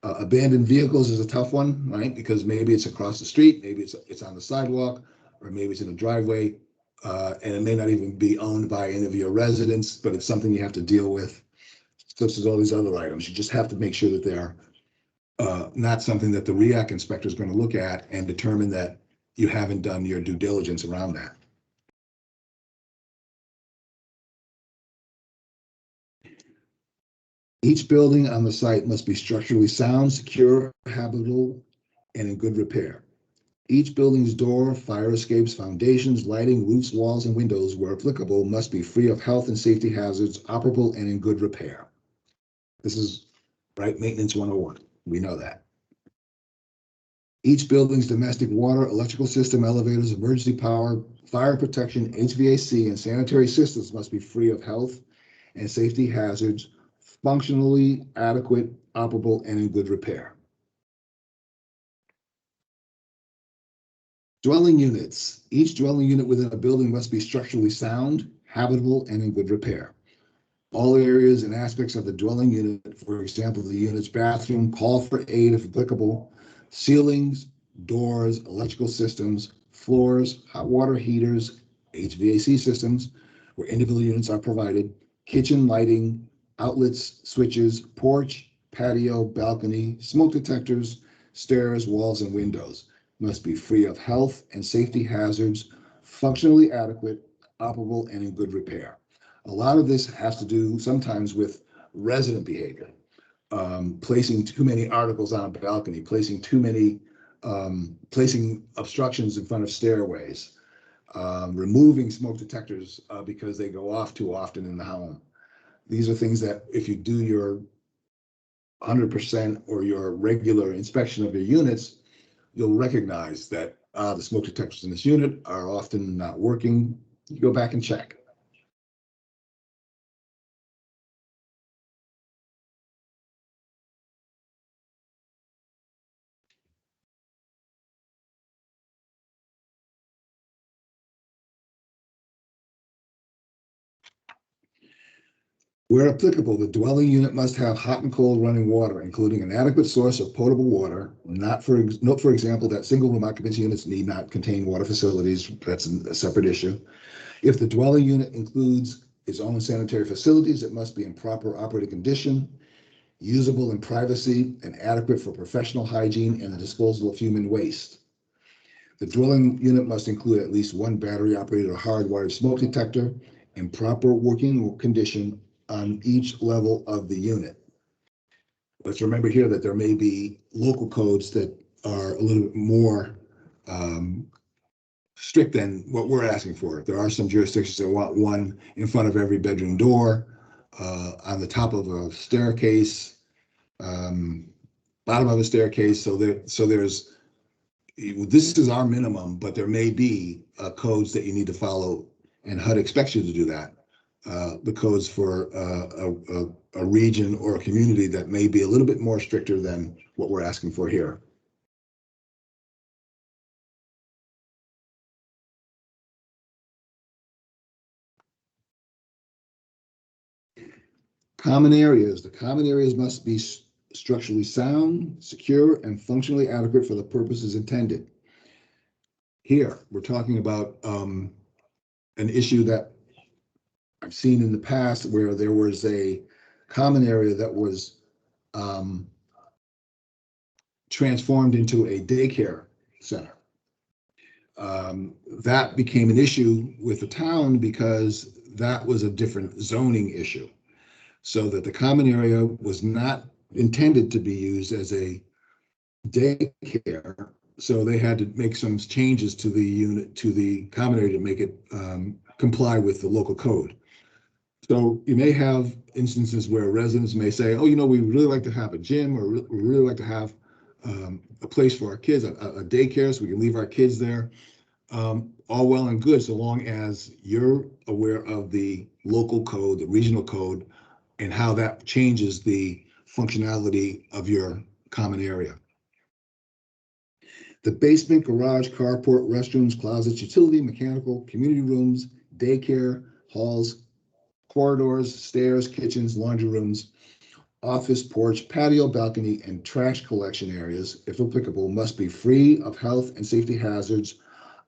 Speaker 3: Abandoned vehicles is a tough one, right? Because maybe it's across the street, maybe it's on the sidewalk, or maybe it's in a driveway, and it may not even be owned by any of your residents, but it's something you have to deal with. Such as all these other items, you just have to make sure that not something that the REAC inspector is going to look at and determine that you haven't done your due diligence around that. Each building on the site must be structurally sound, secure, habitable, and in good repair. Each building's door, fire escapes, foundations, lighting, roofs, walls, and windows, where applicable, must be free of health and safety hazards, operable, and in good repair. This is, right, maintenance 101. We know that. Each building's domestic water, electrical system, elevators, emergency power, fire protection, HVAC, and sanitary systems must be free of health and safety hazards, functionally adequate, operable, and in good repair. Dwelling units. Each dwelling unit within a building must be structurally sound, habitable, and in good repair. All areas and aspects of the dwelling unit, for example, the unit's bathroom, call for aid if applicable, ceilings, doors, electrical systems, floors, hot water heaters, HVAC systems, where individual units are provided, kitchen lighting, outlets, switches, porch, patio, balcony, smoke detectors, stairs, walls, and windows must be free of health and safety hazards, functionally adequate, operable, and in good repair. A lot of this has to do sometimes with resident behavior, placing too many articles on a balcony, placing obstructions in front of stairways, removing smoke detectors because they go off too often in the home. These are things that if you do your 100% or your regular inspection of your units, you'll recognize that the smoke detectors in this unit are often not working. You go back and check. Where applicable, the dwelling unit must have hot and cold running water, including an adequate source of potable water. Note, for example, that single room occupancy units need not contain water facilities. That's a separate issue. If the dwelling unit includes its own sanitary facilities, it must be in proper operating condition, usable in privacy, and adequate for professional hygiene and the disposal of human waste. The dwelling unit must include at least one battery-operated or hardwired smoke detector in proper working condition on each level of the unit. Let's remember here that there may be local codes that are a little bit more strict than what we're asking for. There are some jurisdictions that want one in front of every bedroom door, on the top of a staircase, bottom of a staircase. So there's, this is our minimum, but there may be codes that you need to follow, and HUD expects you to do that. The codes for a region or a community that may be a little bit more stricter than what we're asking for here. Common areas. The common areas must be structurally sound, secure, and functionally adequate for the purposes intended. Here, we're talking about an issue that I've seen in the past where there was a common area that was transformed into a daycare center. That became an issue with the town because that was a different zoning issue. So that the common area was not intended to be used as a daycare. So they had to make some changes to the unit, to the common area to make it comply with the local code. So you may have instances where residents may say, oh, you know, we really like to have a gym, or we really like to have a place for our kids, a daycare, so we can leave our kids there. All well and good, so long as you're aware of the local code, the regional code, and how that changes the functionality of your common area. The basement, garage, carport, restrooms, closets, utility, mechanical, community rooms, daycare, halls, corridors, stairs, kitchens, laundry rooms, office, porch, patio, balcony, and trash collection areas, if applicable, must be free of health and safety hazards,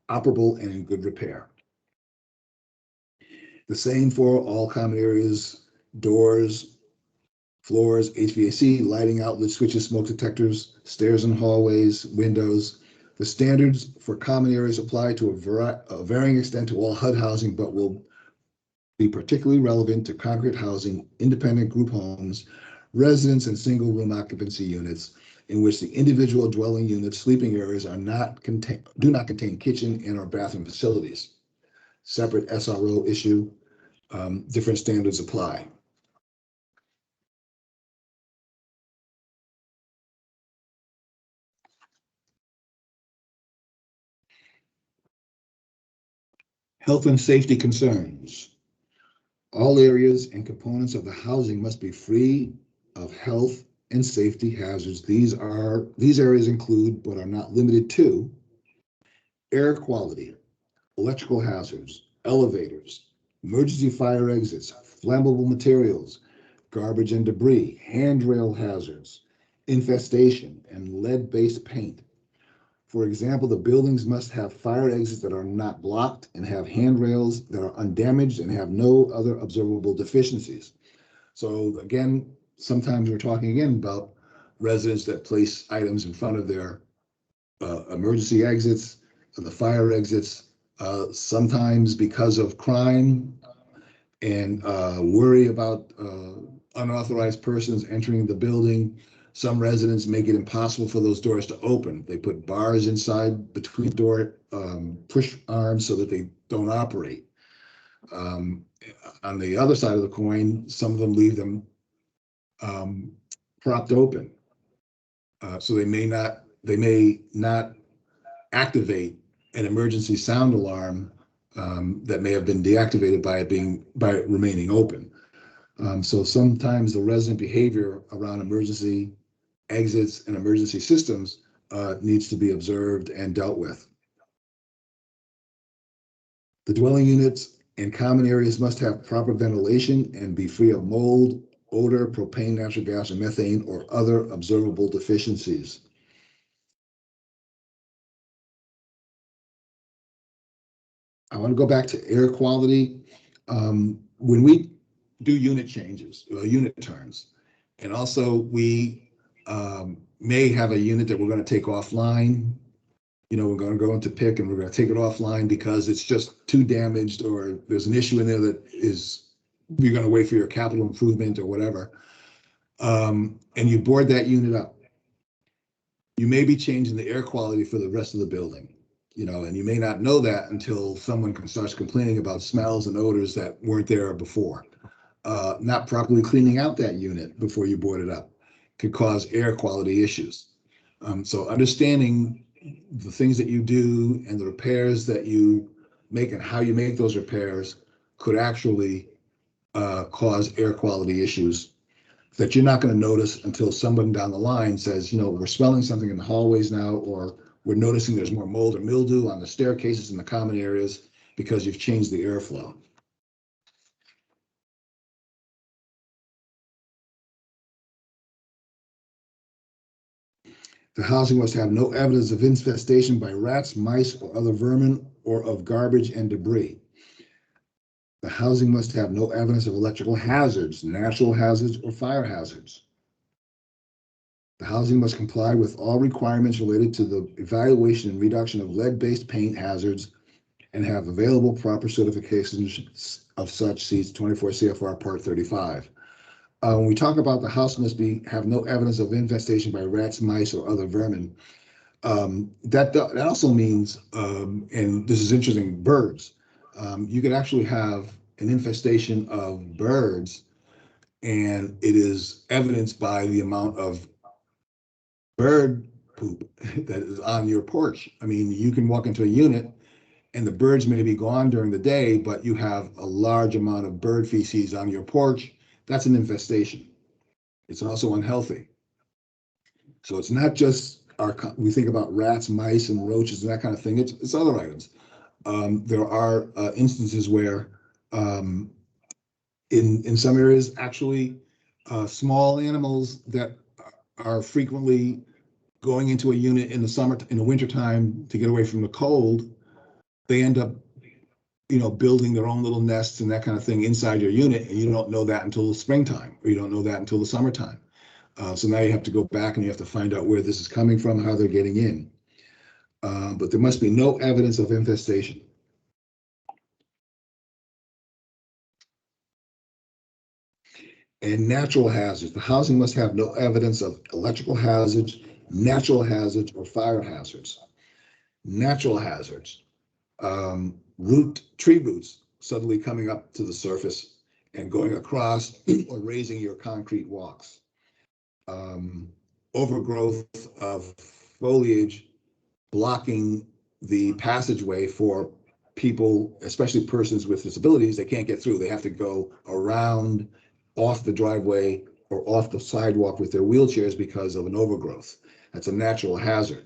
Speaker 3: operable, and in good repair. The same for all common areas, doors, floors, HVAC, lighting outlets, switches, smoke detectors, stairs and hallways, windows. The standards for common areas apply to a varying extent to all HUD housing, but will be particularly relevant to concrete housing, independent group homes, residence and single room occupancy units in which the individual dwelling unit sleeping areas do not contain kitchen and or bathroom facilities. Separate SRO issue, different standards apply. Health and safety concerns. All areas and components of the housing must be free of health and safety hazards. These areas include, but are not limited to, air quality, electrical hazards, elevators, emergency fire exits, flammable materials, garbage and debris, handrail hazards, infestation, and lead-based paint. For example, the buildings must have fire exits that are not blocked and have handrails that are undamaged and have no other observable deficiencies. So again, sometimes we're talking again about residents that place items in front of their emergency exits, the fire exits, sometimes because of crime and worry about unauthorized persons entering the building. Some residents make it impossible for those doors to open. They put bars inside between door push arms so that they don't operate. On the other side of the coin, some of them leave them propped open. So they may not activate an emergency sound alarm that may have been deactivated by it remaining open. So sometimes the resident behavior around emergency exits and emergency systems needs to be observed and dealt with. The dwelling units and common areas must have proper ventilation and be free of mold, odor, propane, natural gas, or methane, or other observable deficiencies. I want to go back to air quality. When we do unit changes, unit turns, and also we may have a unit that we're going to take offline. You know, we're going to go into pick and we're going to take it offline because it's just too damaged, or there's an issue in there that is, you're going to wait for your capital improvement or whatever. And you board that unit up. You may be changing the air quality for the rest of the building, you know, and you may not know that until someone starts complaining about smells and odors that weren't there before. Not properly cleaning out that unit before you board it up could cause air quality issues. So understanding the things that you do and the repairs that you make and how you make those repairs could actually cause air quality issues that you're not going to notice until someone down the line says, you know, we're smelling something in the hallways now, or we're noticing there's more mold or mildew on the staircases in the common areas because you've changed the airflow. The housing must have no evidence of infestation by rats, mice, or other vermin, or of garbage and debris. The housing must have no evidence of electrical hazards, natural hazards, or fire hazards. The housing must comply with all requirements related to the evaluation and reduction of lead-based paint hazards and have available proper certifications of such, see 24 CFR Part 35. When we talk about the house must have no evidence of infestation by rats, mice, or other vermin, that also means, and this is interesting, birds. You could actually have an infestation of birds, and it is evidenced by the amount of bird poop that is on your porch. I mean, you can walk into a unit and the birds may be gone during the day, but you have a large amount of bird feces on your porch. That's an infestation. It's also unhealthy. So it's not just we think about rats, mice, and roaches and that kind of thing. It's other items. There are instances where in some areas, actually, small animals that are frequently going into a unit in the wintertime to get away from the cold, they end up building their own little nests and that kind of thing inside your unit, and you don't know that until the springtime, or you don't know that until the summertime. So now you have to go back and you have to find out where this is coming from, how they're getting in. But there must be no evidence of infestation. And natural hazards. The housing must have no evidence of electrical hazards, natural hazards, or fire hazards. Natural hazards. Tree roots suddenly coming up to the surface and going across or raising your concrete walks. Overgrowth of foliage blocking the passageway for people, especially persons with disabilities. They can't get through. They have to go around, off the driveway or off the sidewalk with their wheelchairs because of an overgrowth. That's a natural hazard.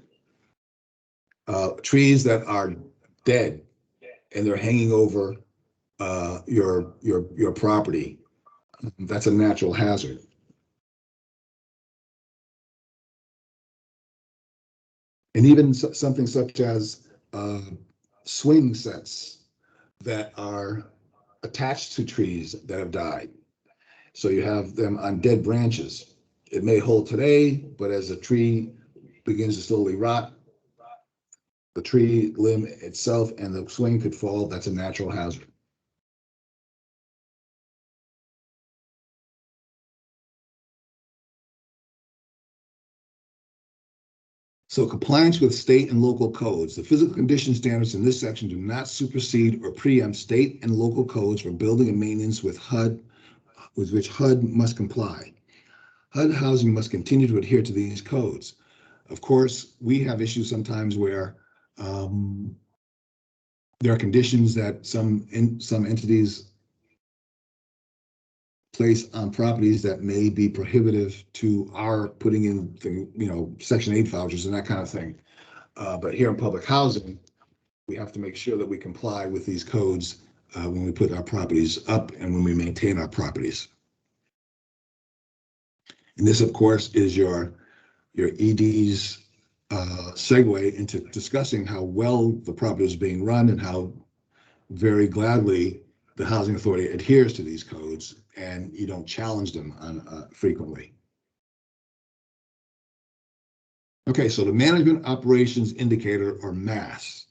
Speaker 3: Trees that are dead and they're hanging over your property. That's a natural hazard. And even something such as swing sets that are attached to trees that have died. So you have them on dead branches. It may hold today, but as the tree begins to slowly rot, the tree limb itself and the swing could fall. That's a natural hazard. So compliance with state and local codes. The physical condition standards in this section do not supersede or preempt state and local codes for building and maintenance with which HUD must comply. HUD housing must continue to adhere to these codes. Of course, we have issues sometimes where there are conditions that some entities place on properties that may be prohibitive to our putting in Section 8 vouchers and that kind of thing. But here in public housing, we have to make sure that we comply with these codes when we put our properties up and when we maintain our properties. And this, of course, is your ED's segue into discussing how well the property is being run and how very gladly the housing authority adheres to these codes and you don't challenge them frequently. Okay, so the management operations indicator, or MAS.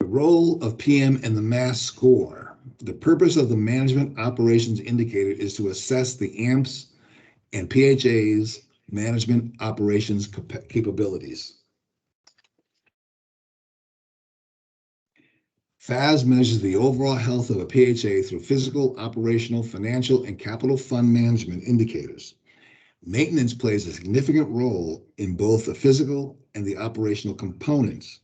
Speaker 3: The role of PM and the MAS score. The purpose of the management operations indicator is to assess the AMPS and PHA's management operations capabilities. PHAs measures the overall health of a PHA through physical, operational, financial, and capital fund management indicators. Maintenance plays a significant role in both the physical and the operational components.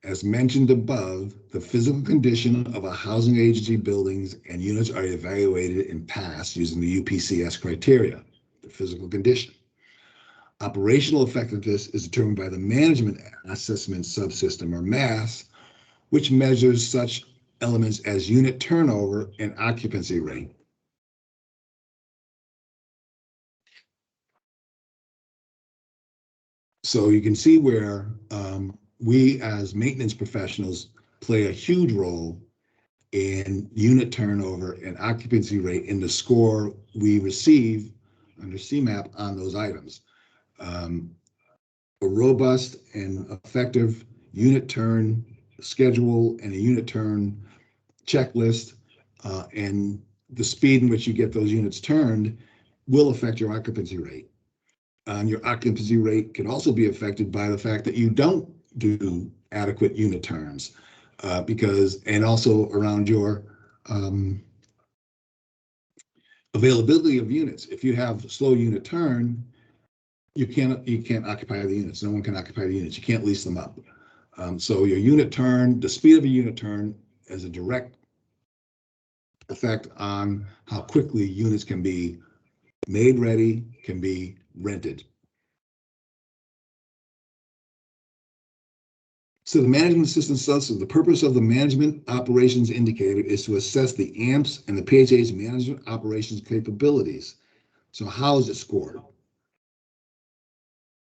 Speaker 3: As mentioned above, the physical condition of a housing agency buildings and units are evaluated in PAS using the UPCS criteria, the physical condition. Operational effectiveness is determined by the Management Assessment Subsystem, or MAS, which measures such elements as unit turnover and occupancy rate. So you can see where we as maintenance professionals play a huge role in unit turnover and occupancy rate in the score we receive under CMAP on those items. A robust and effective unit turn schedule and a unit turn checklist and the speed in which you get those units turned will affect your occupancy rate. And your occupancy rate can also be affected by the fact that you don't do adequate unit turns and also around your availability of units. If you have slow unit turn, you can't occupy the units. No one can occupy the units. You can't lease them up. So your unit turn, the speed of a unit turn has a direct effect on how quickly units can be made ready, can be rented. So the management system subsystem, the purpose of the management operations indicator is to assess the AMPS and the PHA's management operations capabilities. So how is it scored?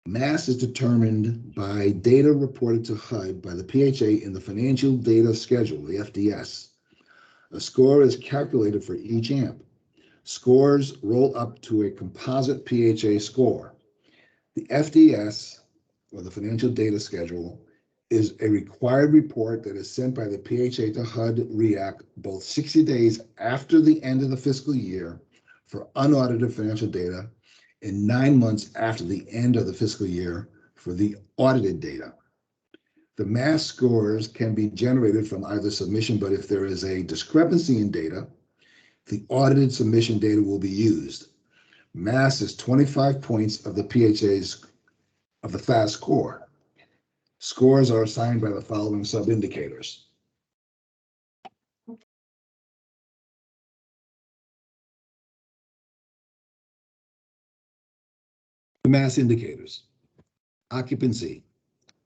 Speaker 3: Mass is determined by data reported to HUD by the PHA in the Financial Data Schedule, the FDS. A score is calculated for each AMP. Scores roll up to a composite PHA score. The FDS, or the Financial Data Schedule, is a required report that is sent by the PHA to HUD REAC both 60 days after the end of the fiscal year for unaudited financial data and 9 months after the end of the fiscal year for the audited data. The mass scores can be generated from either submission, but if there is a discrepancy in data, the audited submission data will be used. Mass is 25 points of the PHA's of the FAS score. Scores are assigned by the following sub-indicators. The mass indicators. Occupancy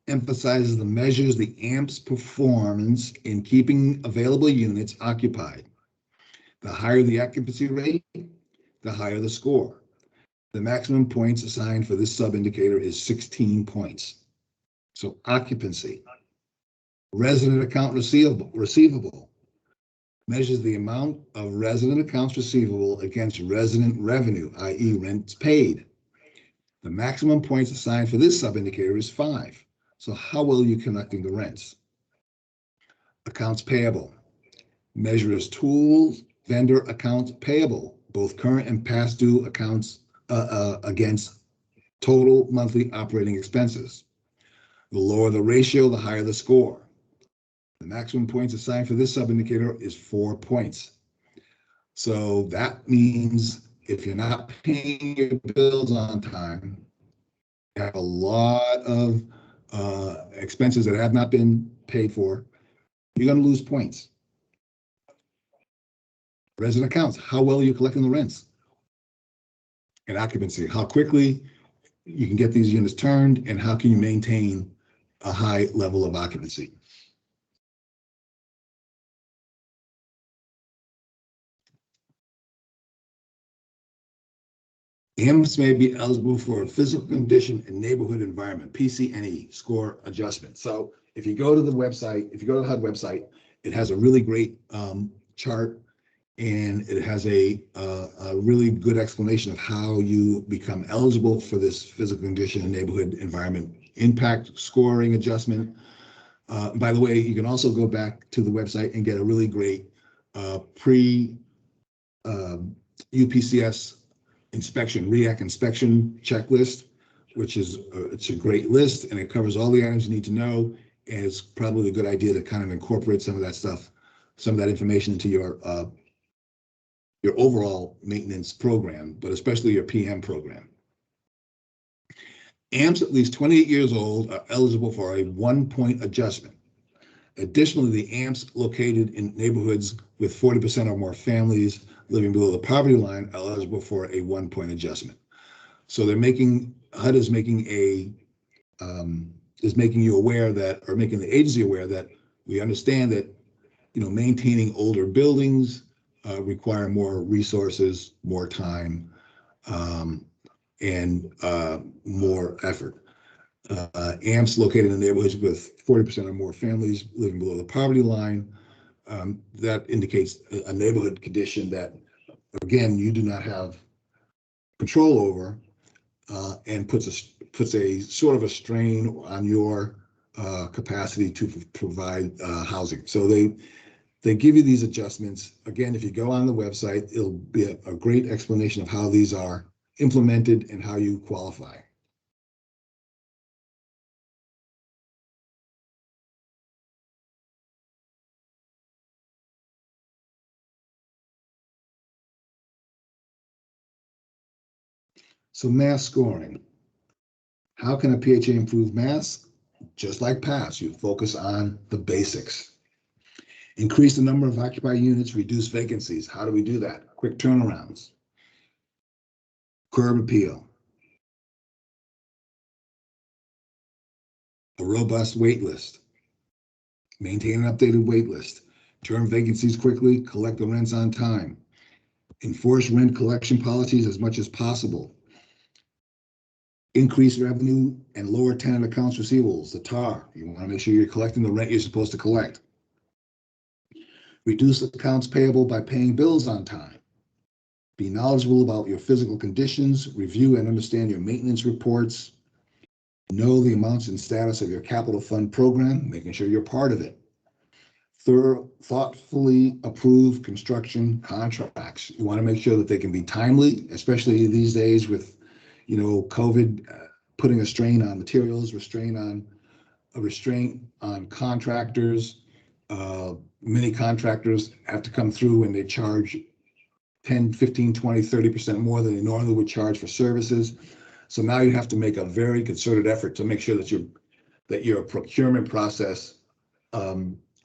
Speaker 3: emphasizes the measures the AMP's performance in keeping available units occupied. The higher the occupancy rate, the higher the score. The maximum points assigned for this sub-indicator is 16 points. So occupancy. Resident account receivable measures the amount of resident accounts receivable against resident revenue, i.e. rents paid. The maximum points assigned for this sub-indicator is 5. So how well are you collecting the rents? Accounts payable measures tools vendor accounts payable, both current and past due accounts against total monthly operating expenses. The lower the ratio, the higher the score. The maximum points assigned for this sub-indicator is 4 points. So that means if you're not paying your bills on time, you have a lot of expenses that have not been paid for, you're going to lose points. Resident accounts, how well are you collecting the rents? And occupancy, how quickly you can get these units turned and how can you maintain a high level of occupancy. AMPs may be eligible for a physical condition and neighborhood environment, PCNE, score adjustment. So if you go to the website, if you go to the HUD website, it has a really great chart, and it has a really good explanation of how you become eligible for this physical condition and neighborhood environment impact scoring adjustment. By the way, you can also go back to the website and get a really great UPCS inspection, REAC inspection checklist, which is it's a great list, and it covers all the items you need to know. And it's probably a good idea to kind of incorporate some of that stuff, some of that information into your overall maintenance program, but especially your PM program. AMPs at least 28 years old are eligible for a 1-point adjustment. Additionally, the AMPs located in neighborhoods with 40% or more families living below the poverty line are eligible for a 1-point adjustment. So they're making, HUD is making you aware that, or making the agency aware that we understand that, maintaining older buildings require more resources, more time, and more effort. AMPs located in neighborhoods with 40% or more families living below the poverty line, that indicates a neighborhood condition that, again, you do not have control over, and puts a sort of a strain on your capacity to provide housing. So they give you these adjustments. Again, if you go on the website, it'll be a great explanation of how these are implemented and how you qualify. So mass scoring. How can a PHA improve mass? Just like PAS, you focus on the basics. Increase the number of occupied units, reduce vacancies. How do we do that? Quick turnarounds. Curb appeal. A robust wait list. Maintain an updated wait list. Turn vacancies quickly, collect the rents on time. Enforce rent collection policies as much as possible. Increase revenue and lower tenant accounts receivables, the TAR. You want to make sure you're collecting the rent you're supposed to collect. Reduce accounts payable by paying bills on time. Be knowledgeable about your physical conditions, review and understand your maintenance reports, know the amounts and status of your capital fund program, making sure you're part of it. Thoughtfully approve construction contracts. You want to make sure that they can be timely, especially these days with, COVID putting a strain on materials, a restraint on contractors. Many contractors have to come through and they charge 10, 15, 20, 30% more than they normally would charge for services. So now you have to make a very concerted effort to make sure that your procurement process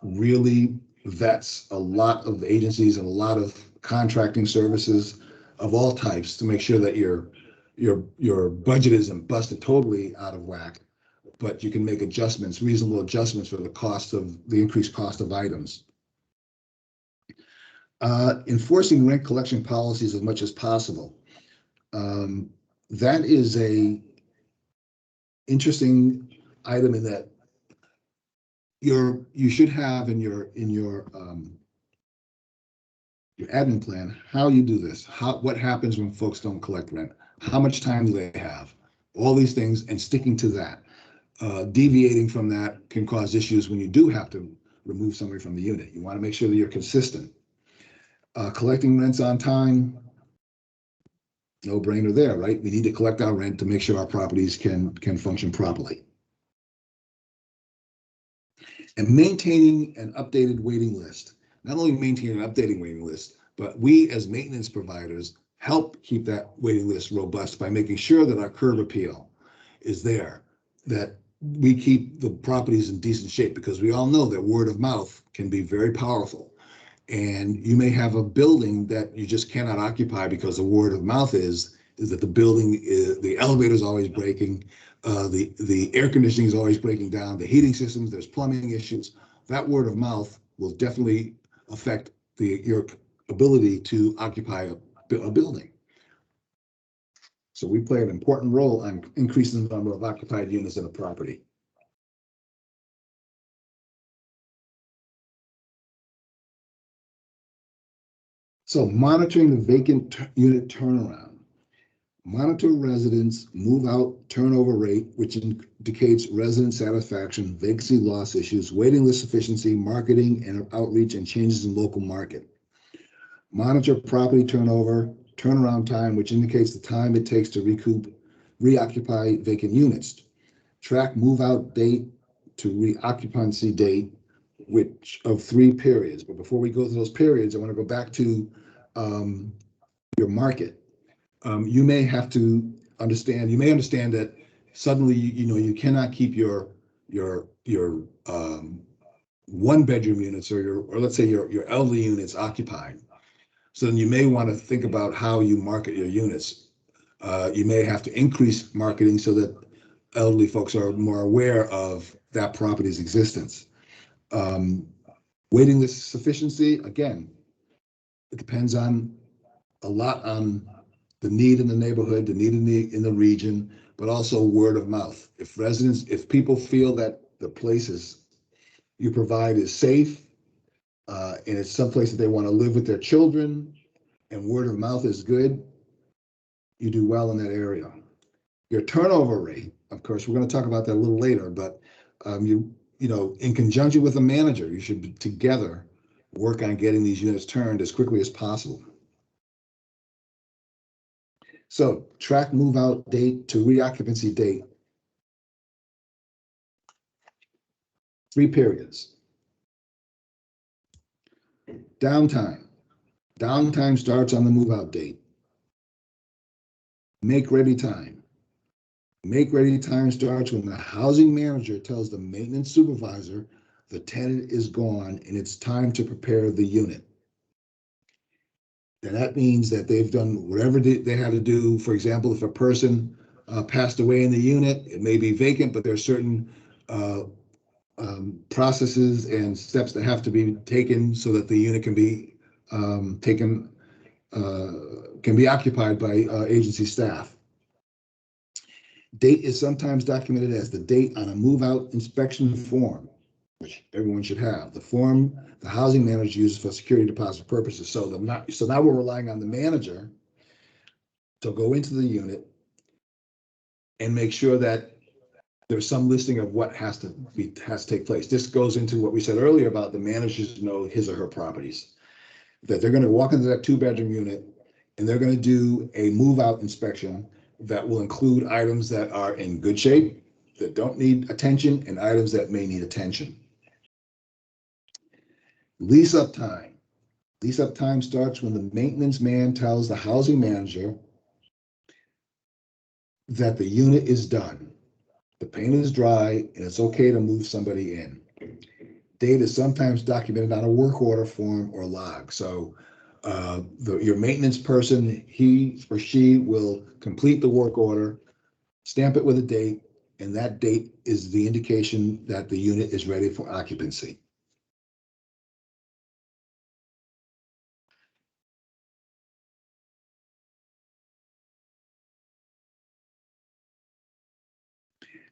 Speaker 3: really vets a lot of agencies and a lot of contracting services of all types to make sure that your budget isn't busted totally out of whack, but you can make adjustments, reasonable adjustments for the increased cost of items. Enforcing rent collection policies as much as possible. That is a interesting item in that you should have in your admin plan how you do this, what happens when folks don't collect rent, how much time do they have, all these things, and sticking to that. Deviating from that can cause issues when you do have to remove somebody from the unit. You want to make sure that you're consistent. Collecting rents on time, no brainer there, right? We need to collect our rent to make sure our properties can function properly. And maintaining an updated waiting list. Not only maintaining an updating waiting list, but we as maintenance providers help keep that waiting list robust by making sure that our curb appeal is there, that we keep the properties in decent shape, because we all know that word of mouth can be very powerful. And you may have a building that you just cannot occupy because the word of mouth is that the elevator is always breaking, the air conditioning is always breaking down, the heating systems, there's plumbing issues. That word of mouth will definitely affect your ability to occupy a building. So we play an important role on increasing the number of occupied units in a property. So monitoring the vacant unit turnaround. Monitor residents move-out turnover rate, which indicates resident satisfaction, vacancy loss issues, waiting list sufficiency, marketing and outreach, and changes in local market. Monitor property turnover, turnaround time, which indicates the time it takes to reoccupy vacant units. Track move-out date to reoccupancy date, which of 3 periods. But before we go through those periods, I want to go back to your market. You may have to understand. You may understand that suddenly, you cannot keep your 1-bedroom units or let's say your elderly units occupied. So then you may want to think about how you market your units. You may have to increase marketing so that elderly folks are more aware of that property's existence. Waiting list sufficiency, again, it depends a lot on the need in the neighborhood, the need in the region, but also word of mouth. If people feel that the places you provide is safe, and it's someplace that they want to live with their children, and word of mouth is good, you do well in that area. Your turnover rate, of course, we're going to talk about that a little later, but in conjunction with a manager, you should together work on getting these units turned as quickly as possible. So track move-out date to reoccupancy date. 3 periods. Downtime. Downtime starts on the move-out date. Make ready time. Make ready time starts when the housing manager tells the maintenance supervisor the tenant is gone and it's time to prepare the unit. And that means that they've done whatever they had to do. For example, if a person passed away in the unit, it may be vacant, but there are certain processes and steps that have to be taken so that the unit can be occupied by agency staff. Date is sometimes documented as the date on a move-out inspection form, which everyone should have. The form the housing manager uses for security deposit purposes. So now we're relying on the manager to go into the unit and make sure that there's some listing of what has to take place. This goes into what we said earlier about the managers know his or her properties, that they're going to walk into that 2-bedroom unit and they're going to do a move-out inspection that will include items that are in good shape, that don't need attention, and items that may need attention. Lease up time. Lease up time starts when the maintenance man tells the housing manager that the unit is done. The paint is dry and it's okay to move somebody in. Date is sometimes documented on a work order form or log. So your maintenance person, he or she will complete the work order, stamp it with a date, and that date is the indication that the unit is ready for occupancy.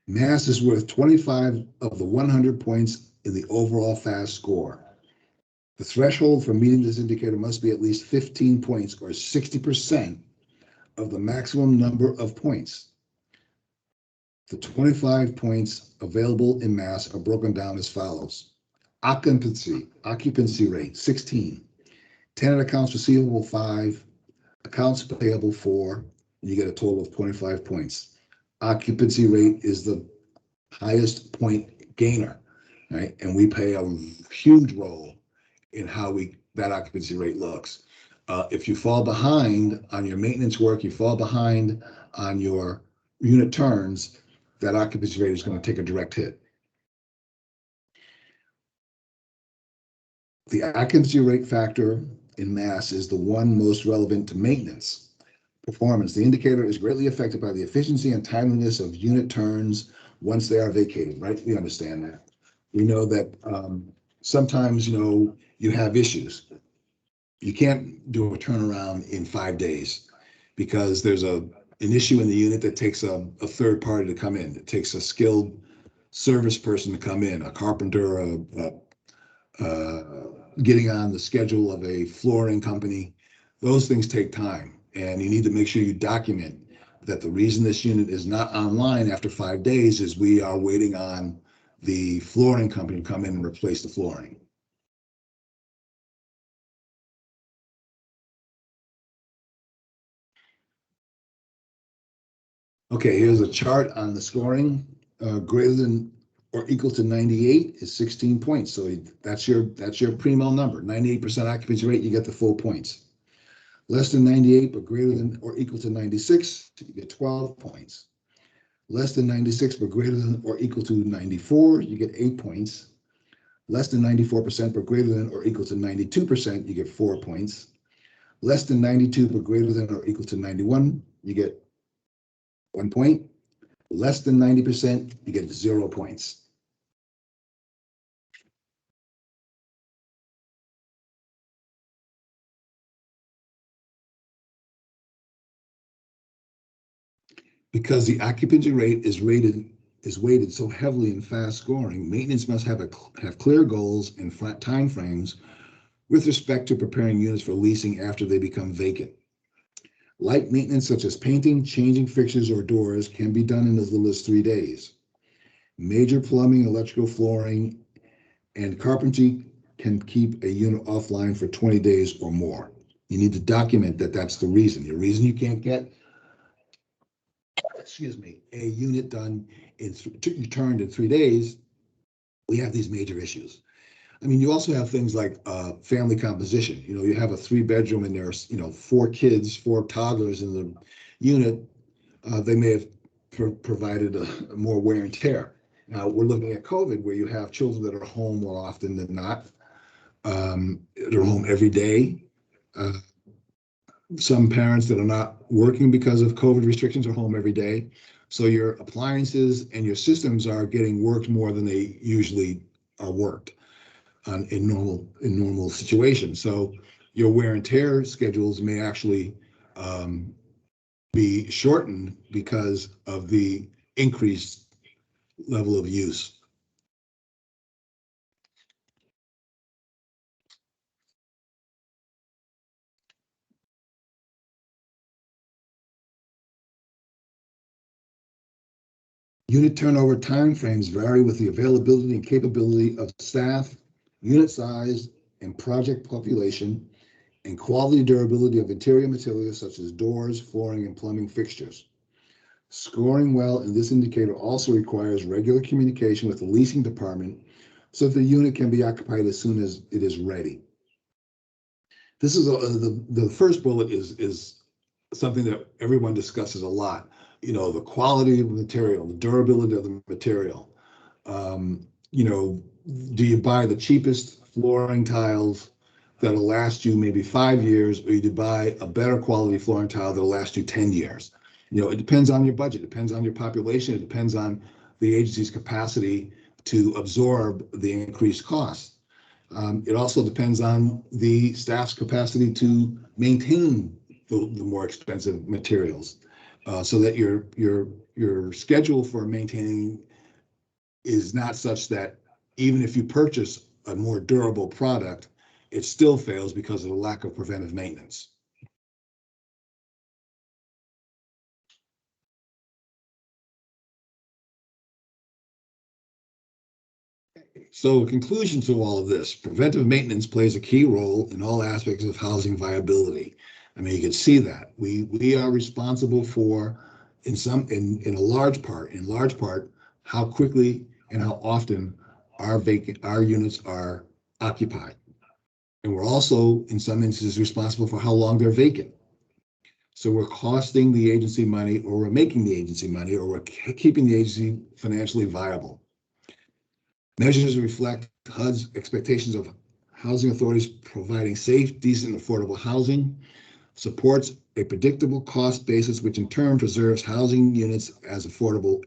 Speaker 3: Mass is worth 25 of the 100 points in the overall FAS score. The threshold for meeting this indicator must be at least 15 points or 60% of the maximum number of points. The 25 points available in Mass are broken down as follows. Occupancy rate, 16. Tenant accounts receivable, 5. Accounts payable, 4. And you get a total of 25 points. Occupancy rate is the highest point gainer, right? And we play a huge role in how that occupancy rate looks. If you fall behind on your maintenance work, you fall behind on your unit turns, that occupancy rate is going to take a direct hit. The occupancy rate factor in Mass is the one most relevant to maintenance performance. The indicator is greatly affected by the efficiency and timeliness of unit turns once they are vacated, right? We understand that. We know that sometimes, you have issues. You can't do a turnaround in 5 days because there's an issue in the unit that takes a third party to come in. It takes a skilled service person to come in, a carpenter, getting on the schedule of a flooring company. Those things take time. And you need to make sure you document that the reason this unit is not online after 5 days is we are waiting on the flooring company to come in and replace the flooring. Okay, here's a chart on the scoring. Greater than or equal to 98 is 16 points. So that's your primo number. 98% occupancy rate, you get the full points. Less than 98, but greater than or equal to 96, you get 12 points. Less than 96, but greater than or equal to 94, you get 8 points. Less than 94%, but greater than or equal to 92%, you get 4 points. Less than 92, but greater than or equal to 91, you get 1 point. Less than 90%, you get 0 points. Because the occupancy rate is weighted so heavily in fast scoring, maintenance must have clear goals and flat time frames with respect to preparing units for leasing after they become vacant. Light maintenance such as painting, changing fixtures or doors can be done in as little as 3 days. Major plumbing, electrical, flooring, and carpentry can keep a unit offline for 20 days or more. You need to document that that's the reason. The reason you can't get a unit done turned in 3 days, we have these major issues. I mean, you also have things like family composition. You have a 3-bedroom and there's 4 kids, 4 toddlers in the unit. They may have provided a more wear and tear. Now we're looking at COVID, where you have children that are home more often than not. They're home every day. Some parents that are not working because of COVID restrictions are home every day. So your appliances and your systems are getting worked more than they usually are worked in normal situations. So your wear and tear schedules may actually be shortened because of the increased level of use. Unit turnover timeframes vary with the availability and capability of staff, unit size, and project population, and quality durability of interior materials such as doors, flooring, and plumbing fixtures. Scoring well in this indicator also requires regular communication with the leasing department so that the unit can be occupied as soon as it is ready. This is the first bullet is something that everyone discusses a lot. You know, the quality of the material, the durability of the material. You know, do you buy the cheapest flooring tiles that'll last you maybe 5 years, or you buy a better quality flooring tile that'll last you 10 years? You know, it depends on your budget, it depends on your population, it depends on the agency's capacity to absorb the increased costs. It also depends on the staff's capacity to maintain the more expensive materials, so that your schedule for maintaining is not such that even if you purchase a more durable product, it still fails because of the lack of preventive maintenance. So, in conclusion to all of this, preventive maintenance plays a key role in all aspects of housing viability. I mean, you can see that we are responsible for, in a large part, how quickly and how often our units are occupied. And we're also, in some instances, responsible for how long they're vacant. So we're costing the agency money, or we're making the agency money, or we're keeping the agency financially viable. Measures reflect HUD's expectations of housing authorities providing safe, decent, affordable housing, supports a predictable cost basis, which in turn preserves housing units as affordable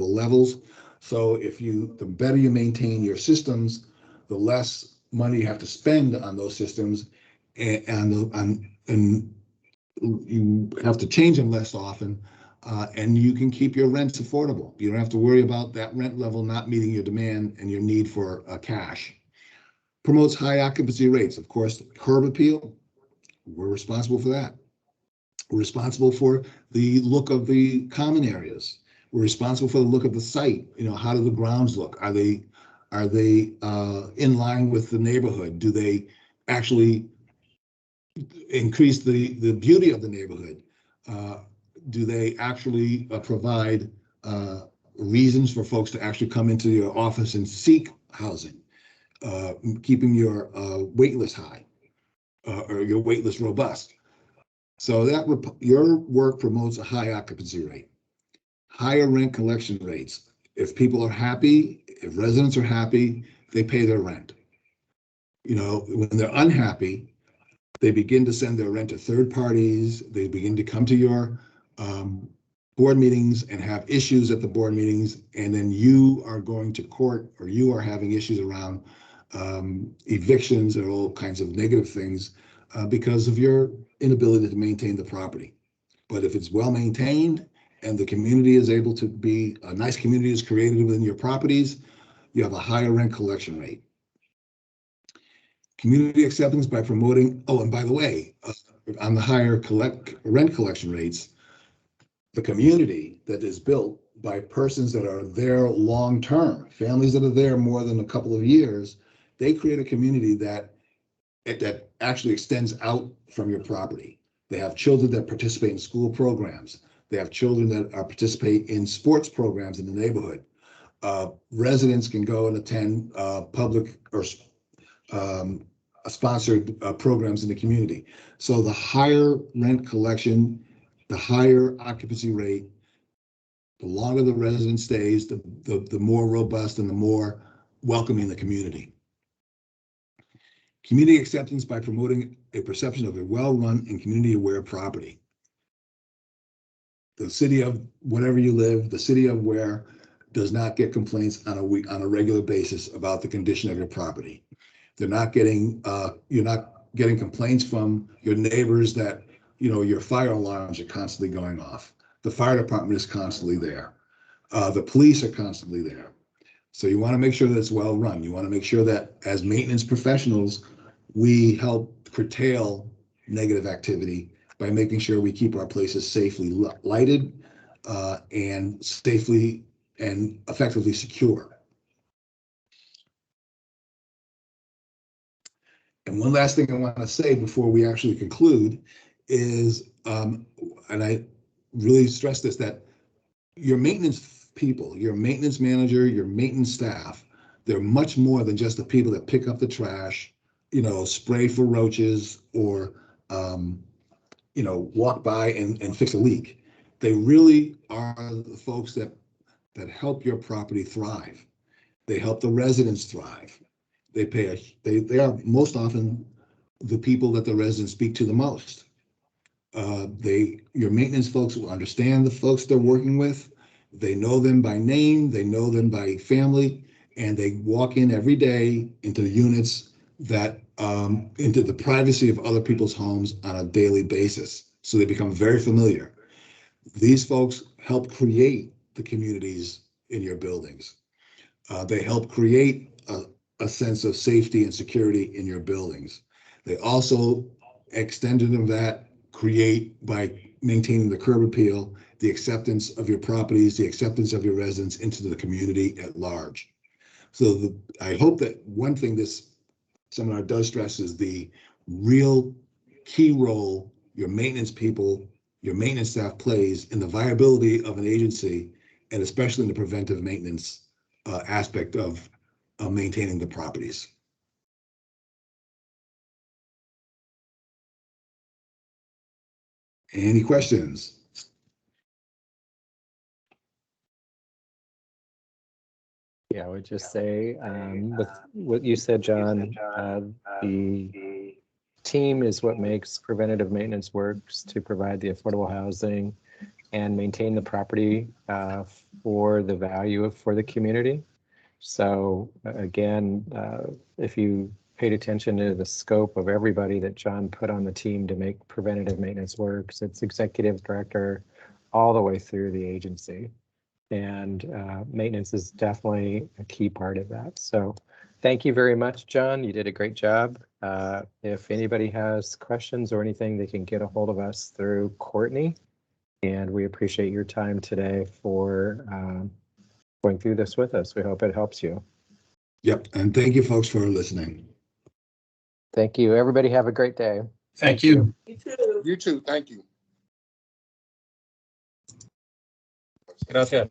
Speaker 3: levels. So the better you maintain your systems, the less money you have to spend on those systems, and you have to change them less often, and you can keep your rents affordable. You don't have to worry about that rent level not meeting your demand and your need for cash. Promotes high occupancy rates. Of course, curb appeal, we're responsible for that. We're responsible for the look of the common areas. We're responsible for the look of the site. You know, how do the grounds look? Are they in line with the neighborhood? Do they actually increase the beauty of the neighborhood? Do they actually provide reasons for folks to actually come into your office and seek housing? Keeping your wait list high, or your wait list robust. So that your work promotes a high occupancy rate, higher rent collection rates. If people are happy, if residents are happy, they pay their rent. You know, when they're unhappy, they begin to send their rent to third parties. They begin to come to your board meetings and have issues at the board meetings, and then you are going to court, or you are having issues around evictions and all kinds of negative things because of your inability to maintain the property. But if it's well maintained and the community is able to be, a nice community is created within your properties, you have a higher rent collection rate. Community acceptance by promoting, oh, and by the way, on the higher rent collection rates, the community that is built by persons that are there long-term, families that are there more than a couple of years, they create a community that actually extends out from your property. They have children that participate in school programs. They have children that participate in sports programs in the neighborhood. Residents can go and attend public or sponsored programs in the community. So the higher rent collection, the higher occupancy rate, the longer the resident stays, the more robust and the more welcoming the community. Community acceptance by promoting a perception of a well-run and community-aware property. The city of wherever you live, the city of where does not get complaints on a regular basis about the condition of your property. They're not getting, you're not getting complaints from your neighbors that, your fire alarms are constantly going off. The fire department is constantly there. The police are constantly there. So you want to make sure that it's well run. You want to make sure that as maintenance professionals, we help curtail negative activity by making sure we keep our places safely lighted and safely and effectively secure. And one last thing I want to say before we actually conclude is, and I really stress this, that your maintenance people, your maintenance manager, your maintenance staff, they're much more than just the people that pick up the trash, spray for roaches or, walk by and fix a leak. They really are the folks that help your property thrive. They help the residents thrive. They are most often the people that the residents speak to the most. Your maintenance folks will understand the folks they're working with. They know them by name, they know them by family, and they walk in every day into the units that into the privacy of other people's homes on a daily basis. So they become very familiar. These folks help create the communities in your buildings. They help create a sense of safety and security in your buildings. They also, extended of that, create by maintaining the curb appeal, the acceptance of your properties, the acceptance of your residents into the community at large. So I hope that one thing this seminar does stress is the real key role your maintenance people, your maintenance staff plays in the viability of an agency, and especially in the preventive maintenance aspect of maintaining the properties. Any questions?
Speaker 2: Yeah, I would just say, with what you said, John, the team is what makes preventative maintenance works to provide the affordable housing and maintain the property for the value for the community. So again, if you paid attention to the scope of everybody that John put on the team to make preventative maintenance works, it's executive director all the way through the agency. And maintenance is definitely a key part of that. So thank you very much, John. You did a great job. If anybody has questions or anything, they can get a hold of us through Courtney. And we appreciate your time today for going through this with us. We hope it helps you.
Speaker 3: Yep, and thank you folks for listening.
Speaker 2: Thank you. Everybody have a great day.
Speaker 5: Thank you.
Speaker 6: You too.
Speaker 1: You too, thank you.
Speaker 5: Gracias.